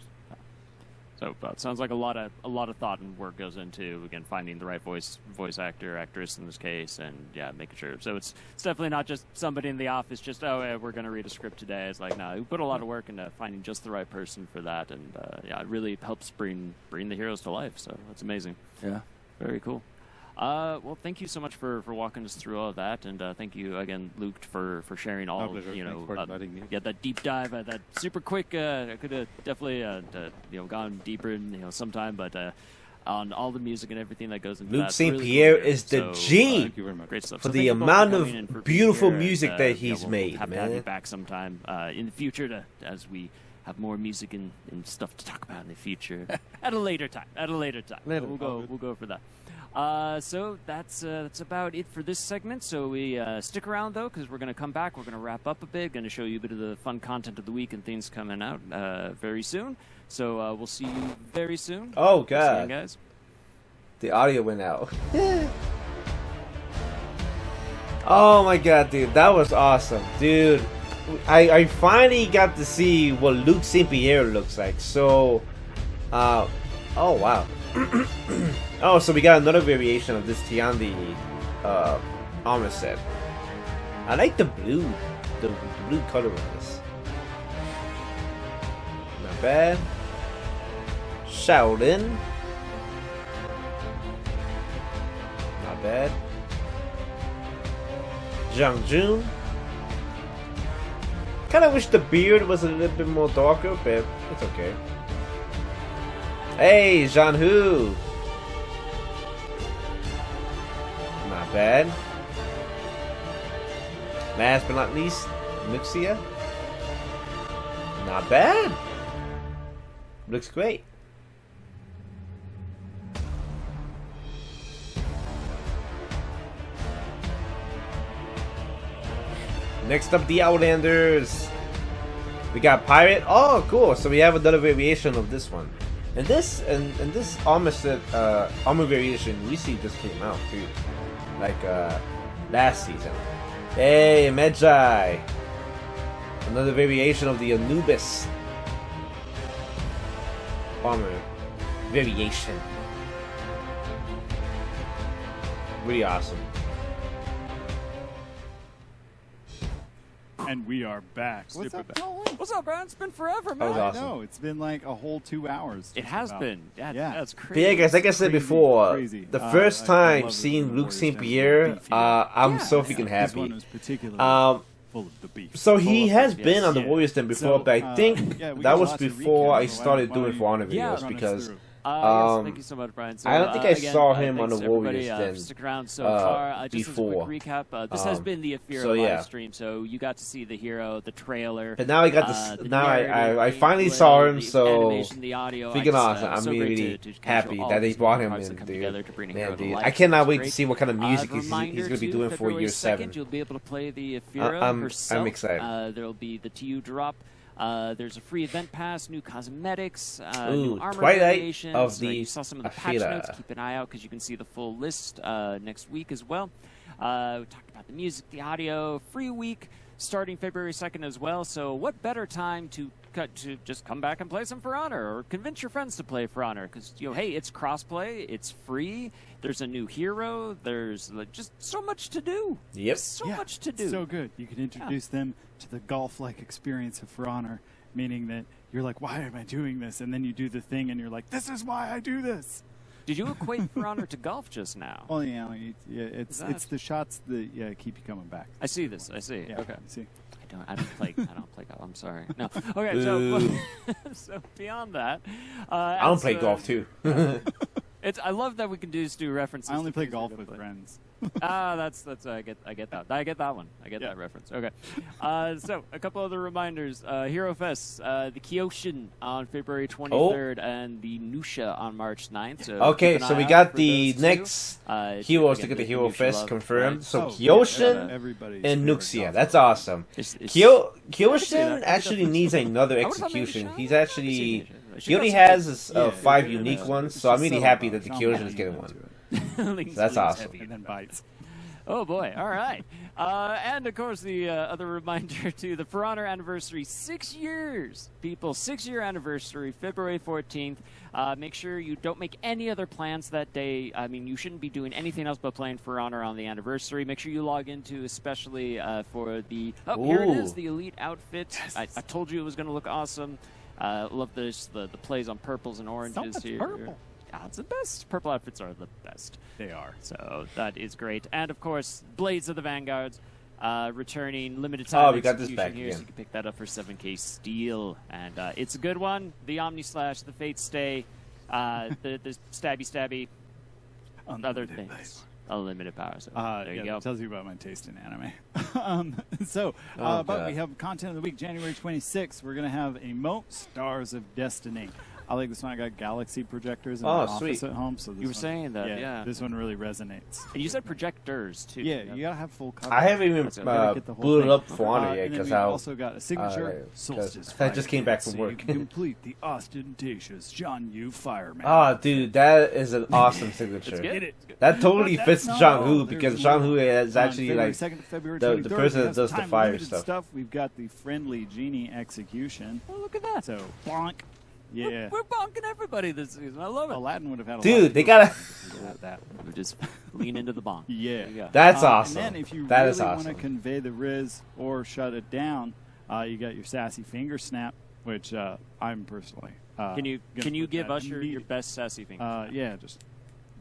So it sounds like a lot of thought and work goes into, again, finding the right voice actor, actress in this case, and making sure. So it's definitely not just somebody in the office, just we're going to read a script today. It's like, no, we put a lot of work into finding just the right person for that, and it really helps bring the heroes to life. So that's amazing. Yeah, very cool. Well, thank you so much for walking us through all of that, and thank you again, Luke, for sharing all that deep dive, that super quick. I could have definitely gone deeper in sometime, but on all the music and everything that goes into Luke that. St. Pierre really is the G. Thank you very much. Great stuff. For So the thank you both amount for of coming in, for being beautiful here, music and, that he's we'll made, have to have you man. back sometime in the future as we have more music and stuff to talk about in the future at a later time. Later. We'll go for that. So that's about it for this segment. So we stick around though, because we're going to come back. We're going to wrap up a bit. Going to show you a bit of the fun content of the week and things coming out very soon. So we'll see you very soon. Oh See you, god, guys. the audio went out. Oh my god, dude, that was awesome, dude. I finally got to see what Luke St. Pierre looks like. So, oh wow. Oh, so we got another variation of this Tiandi armor set. I like the blue color on this. Not bad. Shaolin. Not bad. Zhang Jun. Kinda wish the beard was a little bit more darker, but it's okay. Hey, Zhan Hu. Not bad. Last but not least, Mixia. Not bad. Looks great. Next up, the Outlanders. We got Pirate. Oh, cool. So we have another variation of this one. And this armor set, armor variation recently just came out too, like last season. Hey, Medjai, another variation of the Anubis armor variation. Really awesome. And we are back. What's Super up, back. Nolan? What's up, man? It's been forever, That man. was awesome. No, it's been like a whole 2 hours. It just has about. been. Yeah, that's But crazy. yeah, guys, like I said Crazy, before, crazy. the I first love time the seeing Luke Warriors St. and the Pierre, beef, I'm Yeah, so yeah. freaking This happy. one was particularly full of the beef. So he has Yes, been on the yeah. Warriors Den before, So, but I think yeah, we that got was lots to before recap. I started Why doing don't For Honor Yeah, videos run us because through? Yes, thank you so much, Brian. So, I don't think I again, saw him on thanks the to everybody, Warriors Den, stick around so far. Just as a before. quick recap, this has been the Afira so, yeah. live stream, so you got to see the hero, the trailer. But now I got the now narrative, I the finally gameplay, saw him, the so animation, the audio. freaking I awesome. just, I'm so really great to happy all that they these brought him parts that in, come dude. together to bring a hero Man, to dude, life. I cannot It's wait to great. see what kind of music As a he's reminder, going to be too, doing for February Year 2nd, 7. You'll be able to play the Afira I'm herself. excited. There'll be the TU drop. There's a free event pass, new cosmetics, Ooh, new armor Twilight variations. of the you saw some of the patch Afira. notes. Keep an eye out because you can see the full list next week as well. We talked about the music, the audio, free week starting February 2nd as well. So what better time to just come back and play some For Honor, or convince your friends to play For Honor? Because hey, it's crossplay, it's free. There's a new hero. There's just so much to do. Yep. So much to do. So good. You can introduce them to the golf-like experience of For Honor, meaning that you're like, why am I doing this? And then you do the thing, and you're like, this is why I do this. Did you equate For Honor to golf just now? Oh yeah, it's that- it's the shots that keep you coming back. I see this. I see. Yeah, Okay. See, I don't play golf. I'm sorry. No. Okay. So, Boo. so beyond that, I don't as, play golf too. I love that we can just do references. I only to play things we golf don't with play. friends. That's I get that. I get that one. I get Yeah. that reference. Okay. So a couple other reminders. Hero Fest, the Kyoshin on February 23rd, and the Nusha on March 9th. So Okay, keep an so eye we out got for the those two. next heroes Again, to get the the Hero Nusha Fest love, confirmed. right? So Oh, yeah, Kyoshin everybody's and favorite Nuxia. golf. That's awesome. It's- Kyoshin that. actually needs another I would've thought maybe execution. Shaman? He's I actually see. he only She got has Yeah, 5 yeah, unique yeah. ones, It's so I'm just really so happy that the Shaman Kyoshin is leans getting into one. it. Leans That's awesome. heavy. And then bites. Oh boy! All right, and of course the other reminder to the For Honor anniversary, 6 years, people, 6-year anniversary, February 14th. Make sure you don't make any other plans that day. I mean, you shouldn't be doing anything else but playing For Honor on the anniversary. Make sure you log into, especially for the here it is, Ooh. the elite outfit. I told you it was going to look awesome. Love this the plays on purples and oranges much here. purple. It's the best. Purple outfits are the best. They are. So that is great. And of course, Blades of the Vanguards returning limited time. Oh, we got this execution back here, again. so you can pick that up for 7K steel. And it's a good one. The Omni Slash, the Fate Stay, the Stabby, other Unlimited things. life. Unlimited power. So there you yeah, go. that tells you about my taste in anime. Oh, But God. we have content of the week, January 26th. We're going to have Emote Stars of Destiny. I like this one. I got galaxy projectors in Oh, my office sweet. at home. So this You were one- saying that, yeah. This one really resonates. And you said projectors, too. Yeah, you got to have full coverage. I haven't even That's it. Gotta get the whole booted thing. up For Honor yet And then because we how also got a signature right, 'cause Solstice. I just came back from so work. You can complete the ostentatious John Yu Fireman. Oh, dude, that is an awesome signature. It's good. Get it? That totally But fits that's Zhang not Hu all. because There's Zhang more. Hu is On actually February like 2nd to February the 23rd, person we that have does the time fire limited stuff. We've got the friendly genie execution. Oh, look at that. So bonk. Yeah. We're bonking everybody this season. I love it. Aladdin would have had a lot Dude, of they people gotta- about that. We just lean into the bonk. Yeah. There you go. That's awesome. And then if you That really is want awesome. to convey the Riz or shut it down, you got your sassy finger snap, which I'm personally. Can you gonna put give that us your immediate- best sassy finger? Yeah, just.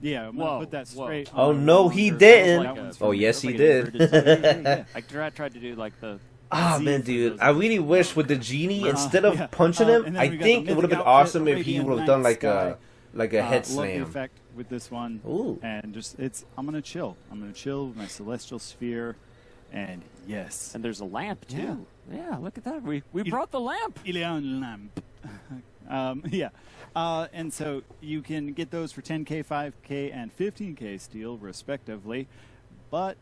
Yeah, I'm Whoa, gonna put that whoa. straight. Oh, on no, the he longer- didn't. that one's Oh, for me. yes, he Like did. inverted- I tried to do like the. Ah, Z man, for dude, those I really wish with the genie, instead of yeah. punching And him, then I we got think the it would have been mythic outfit, awesome if he Arabian would have done Night like Sky. a head Love the slam. effect with this one. Ooh. And just I'm gonna chill. I'm gonna chill with my celestial sphere, and yes, And there's a lamp too. Yeah. Yeah, look at that. We brought the lamp. Ilion lamp. Yeah. And so you can get those for 10K, 5K, and 15K steel, respectively. But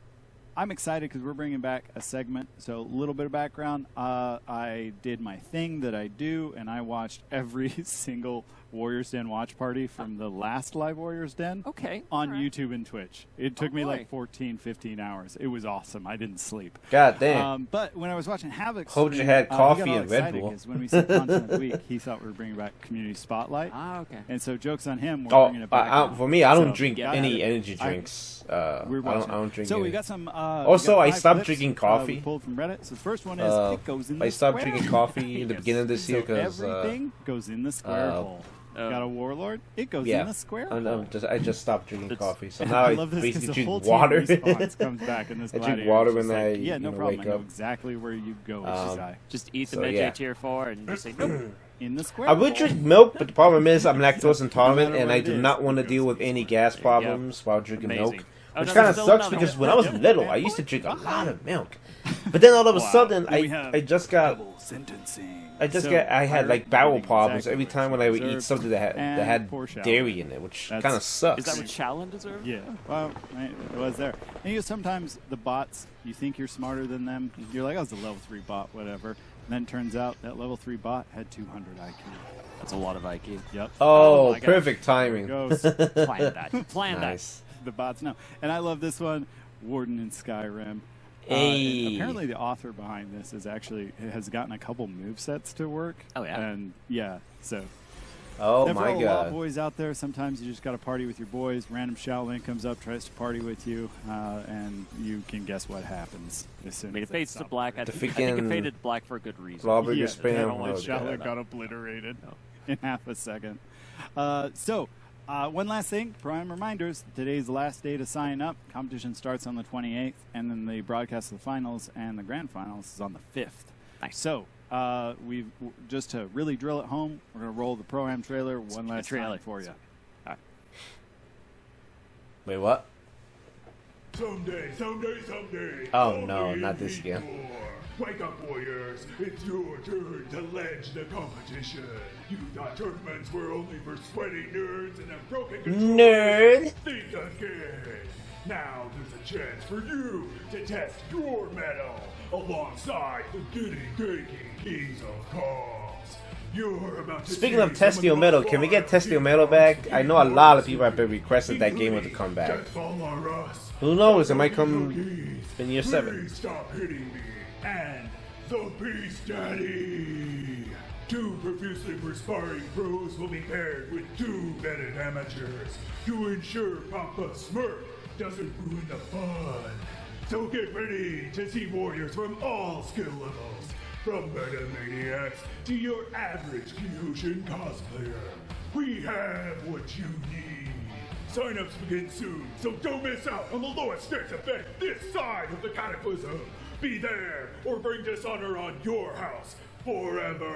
I'm excited because we're bringing back a segment. So a little bit of background. I did my thing that I do, and I watched every single Warriors Den watch party from the last live Warriors Den Okay. on all right. YouTube and Twitch. It took me boy. like 14, 15 hours. It was awesome. I didn't sleep. God damn. But when I was watching Havoc, Hope you stream, had he got coffee all and Red excited Bull. 'cause when we said content of the week, he thought we were bringing back Community Spotlight, Ah, okay. and so jokes on him. We're Oh, bringing it back. now. for me, I don't So, drink yeah, any I- energy I- drinks. We're I watching. don't drink. So we any. got some. Also, we got I 5 stopped clips, drinking we coffee. pulled from Reddit. So the first one is it goes in the I stopped square. drinking coffee in the Yes. beginning of this year So because everything goes in the square hole. Oh. Got a warlord? It goes yeah, in the square and, hole. I just stopped drinking That's- coffee. So now I love this 'cause basically the whole drink team water. response comes back in this I drink Gladiator. water It's just when I, yeah, no you know, problem. wake I know up. exactly where you go, Um, Shizai. Just eat the So, Medjay yeah. tier 4 and just say nope. in the square. I would bowl. drink milk, but the problem is I'm lactose intolerant, No matter and what I it do is. not want to deal with any gas problems while drinking Amazing. milk. Oh, Which no, kind there's of still sucks another because one. when I was Yep. little, I used to drink a lot of milk. But then all of a Wow. sudden, Then we have I just got double sentencing. I just So, got I had like Pirate bowel eating problems exactly every what time she when I would eat deserved, something that and had poor Shallon. dairy in it, which That's- kind of sucks. Is that what Shallon deserved? Yeah, well, right, it was there. And you know, sometimes the bots, you think you're smarter than them. You're like, oh, it's a level 3 bot, whatever. And then it turns out that level 3 bot had 200 IQ. That's a lot of IQ. Yep. Oh, my gosh. perfect timing. Goes. Plan that. Plan Nice. The bots know. And I love this one, Warden in Skyrim. Hey. And apparently the author behind this is actually has gotten a couple move sets to work. Oh, yeah? And yeah, so Oh and for my all the Law god. boys out there, sometimes you just got to party with your boys. Random Shaolin comes up, tries to party with you, and you can guess what happens as soon I mean, as it they fades to stop. black. I The think it freaking faded to black for a good reason. Lawbreaker Yeah, spam. I don't want Oh, Shaolin God. got obliterated in half a second. One last thing, prime reminders. Today's the last day to sign up. Competition starts on the 28th, and then the broadcast of the finals and the grand finals is on the 5th. Nice. So, just to really drill it home, we're going to roll the Pro-Am trailer one last trailer. time for you. Wait, what? Someday, Oh, I'll no, be not in this again. war. Wake up, warriors. It's your turn to ledge the competition. You thought tournaments were only for sweaty nerds and have broken control. Nerd. Think again. Now there's a chance for you to test your metal alongside the goody-gurky kings of Kong's. You're about to Speaking of see Testio some the Metal, most can we get fun Testio Metal back? I know a lot of people have been requesting that game including to come back. Just follow us. Who knows? It might come Cookies, in year 7. Please stop hitting me. And the Beast Daddy. 2 profusely perspiring pros will be paired with 2 vetted amateurs to ensure Papa Smurf doesn't ruin the fun. So get ready to see warriors from all skill levels, from meta maniacs to your average Kyoshin cosplayer. We have what you need. Sign-ups begin soon, so don't miss out on the lowest stakes event this side of the Cataclysm. Be there or bring dishonor on your house forever.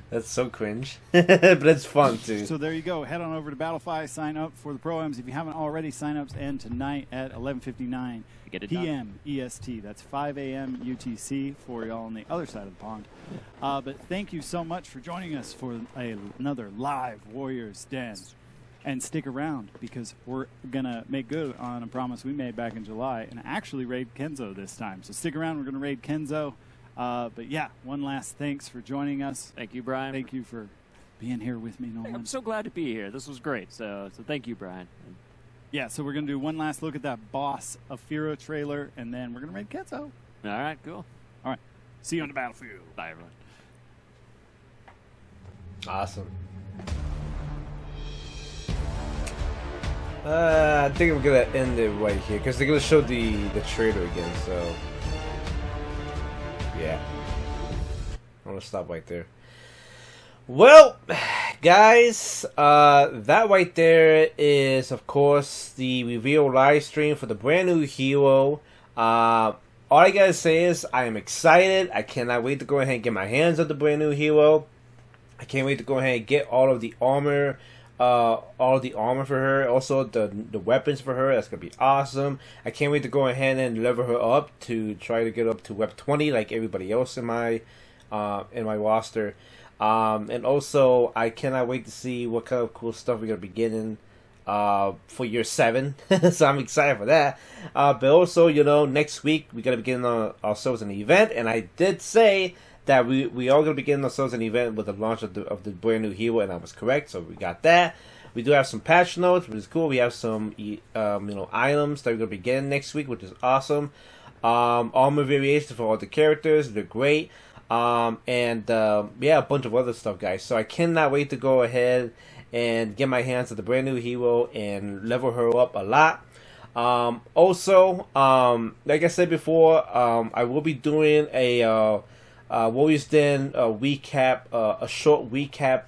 That's so cringe, but it's fun too. So there you go. Head on over to Battlefy, sign up for the Pro-Ams. If you haven't already, sign-ups end tonight at 11:59 Get it done. p.m. EST. That's 5 a.m. UTC for y'all on the other side of the pond. But thank you so much for joining us for another live Warriors Den. And stick around because we're going to make good on a promise we made back in July and actually raid Kenzo this time. So stick around. We're going to raid Kenzo. But yeah, one last thanks for joining us. Thank you, Brian. Thank you for being here with me, Nolan. I'm so glad to be here. This was great. So thank you, Brian. Yeah, so we're going to do one last look at that Boss of Fira trailer, and then we're going to raid Kenzo. All right, cool. All right. See you on the battlefield. Bye, everyone. Awesome. I think I'm gonna end it right here because they're gonna show the trailer again. So yeah, I'm gonna stop right there. Well, guys, that right there is, of course, the reveal live stream for the brand new hero. All I gotta say is I am excited. I cannot wait to go ahead and get my hands on the brand new hero. I can't wait to go ahead and get all of the armor for her. Also, the weapons for her. That's gonna be awesome. I can't wait to go ahead and level her up to try to get up to Web 20 like everybody else in my roster. And also, I cannot wait to see what kind of cool stuff we're gonna be getting for year 7. So I'm excited for that. But also, next week we're gonna be getting ourselves an event, and I did say that we are going to be getting ourselves an event with the launch of the brand new hero, and I was correct, so we got that. We do have some patch notes, which is cool. We have some items that we're going to be getting next week, which is awesome. Armor variations for all the characters, they're great. Yeah, a bunch of other stuff, guys. So I cannot wait to go ahead and get my hands on the brand new hero and level her up a lot. Also, like I said before, I will be doing a Warriors Den recap, a short recap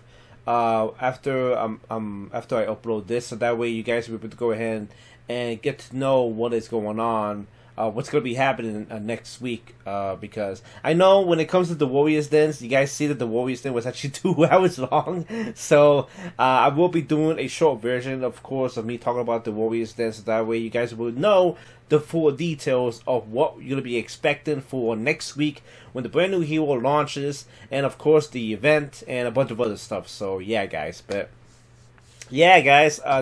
after I upload this, so that way you guys will be able to go ahead and get to know what is going on what's going to be happening next week, because I know when it comes to the Warriors Dens, you guys see that the Warriors Den was actually 2 hours long, so I will be doing a short version, of course, of me talking about the Warriors Den, so that way you guys will know the full details of what you're going to be expecting for next week when the brand new hero launches, and of course the event and a bunch of other stuff. So yeah, guys,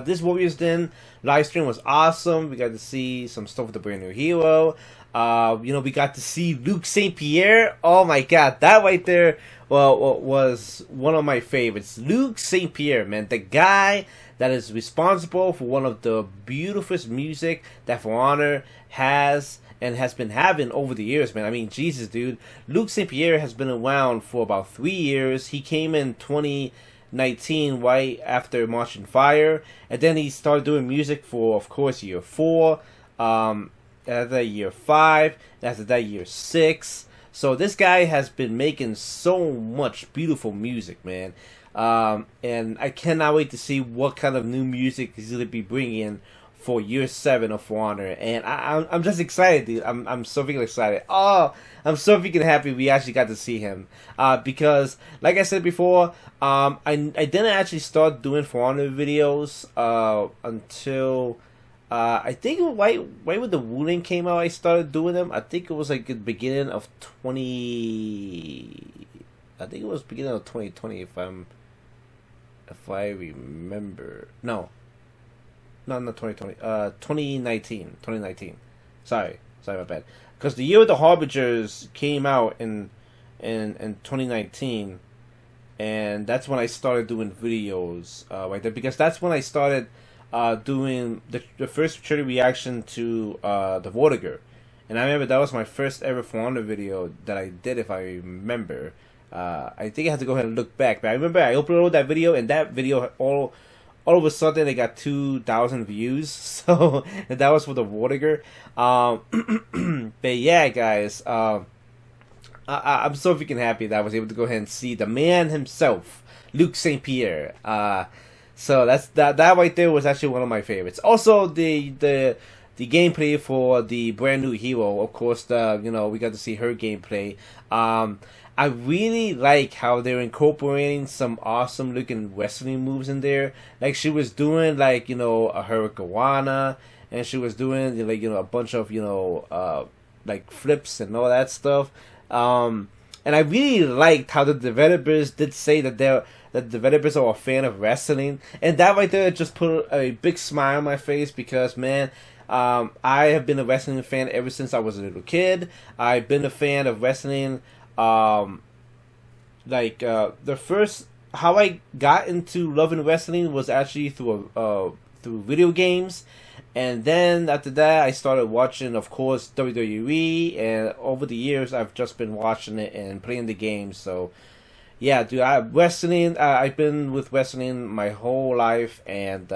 this Warriors Den live stream was awesome. We got to see some stuff with the brand new hero. We got to see Luke St. Pierre. Oh my god, that right there was one of my favorites. Luke St. Pierre, man, the guy that is responsible for one of the beautifulest music that For Honor has and has been having over the years, man. I mean, Jesus, dude. Luke St. Pierre has been around for about 3 years. He came in 2019, right after Marching Fire, and then he started doing music for, of course, year 4, after that year 5, after that year 6. So this guy has been making so much beautiful music, man. And I cannot wait to see what kind of new music he's going to be bringing for year 7 of For Honor. And I'm just excited, dude. I'm so freaking excited. Oh, I'm so freaking happy we actually got to see him. Because, like I said before, I didn't actually start doing For Honor videos until I think right when the Wuling came out, I started doing them. I think it was like the beginning of 2020 if I remember. No, not 2020. 2019. Sorry, my bad. Because the year of the Harbingers came out in 2019, and that's when I started doing videos right there. Because that's when I started doing the first trailer reaction to the Vortiger. And I remember that was my first ever For Honor video that I did, if I remember. I think I have to go ahead and look back, but I remember I uploaded that video, and that video all of a sudden it got 2,000 views. So that was for the Vortiger. But yeah, guys, I'm so freaking happy that I was able to go ahead and see the man himself, Luke St. Pierre. So that right there was actually one of my favorites. Also, the gameplay for the brand new hero, of course, we got to see her gameplay. I really like how they're incorporating some awesome looking wrestling moves in there. Like she was doing a Hurricanrana, and she was doing a bunch of flips and all that stuff. And I really liked how the developers did say that the developers are a fan of wrestling, and that right there just put a big smile on my face, because man, I have been a wrestling fan ever since I was a little kid. I've been a fan of wrestling. The first how I got into loving wrestling was actually through video games, and then after that I started watching, of course, WWE, and over the years I've just been watching it and playing the games. So yeah, dude, I've been with wrestling my whole life, and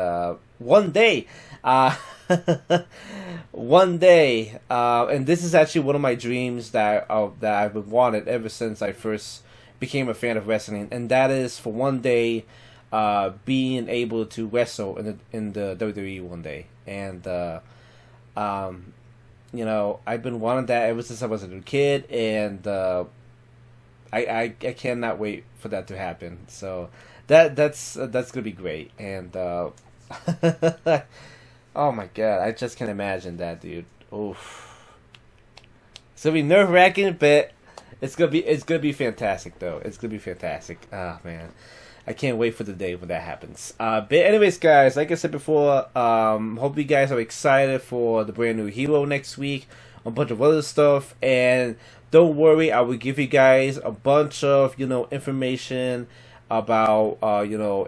one day, and this is actually one of my dreams that I've wanted ever since I first became a fan of wrestling, and that is for one day being able to wrestle in the WWE one day. And I've been wanting that ever since I was a little kid, and I cannot wait for that to happen. So that's gonna be great. And oh my god, I just can't imagine that, dude. Oof. It's gonna be nerve-wracking, but it's gonna be fantastic, though. It's gonna be fantastic. Oh man, I can't wait for the day when that happens. But anyways, guys, like I said before, hope you guys are excited for the brand new hero next week, a bunch of other stuff, and don't worry, I will give you guys a bunch of information about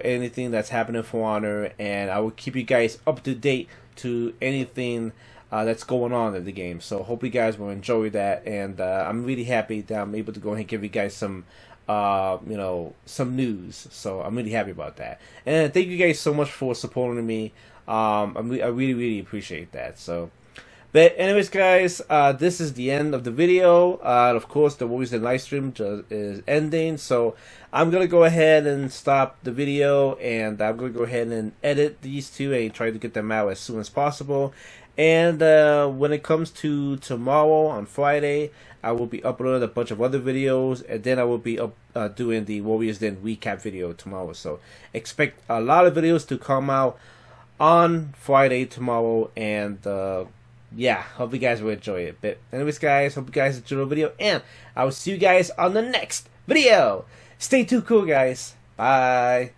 anything that's happening for Honor, and I will keep you guys up to date to anything that's going on in the game. So hope you guys will enjoy that, and I'm really happy that I'm able to go ahead and give you guys some some news. So I'm really happy about that, and thank you guys so much for supporting me. I really appreciate that. So But anyways, guys, this is the end of the video. Of course, the Warriors Den live stream is ending, so I'm gonna go ahead and stop the video, and I'm gonna go ahead and edit these two and try to get them out as soon as possible. And when it comes to tomorrow on Friday, I will be uploading a bunch of other videos, and then I will be doing the Warriors Den recap video tomorrow. So expect a lot of videos to come out on Friday tomorrow, and yeah, hope you guys will enjoy it. But anyways, guys, hope you guys enjoyed the video, and I will see you guys on the next video. Stay too cool, guys. Bye.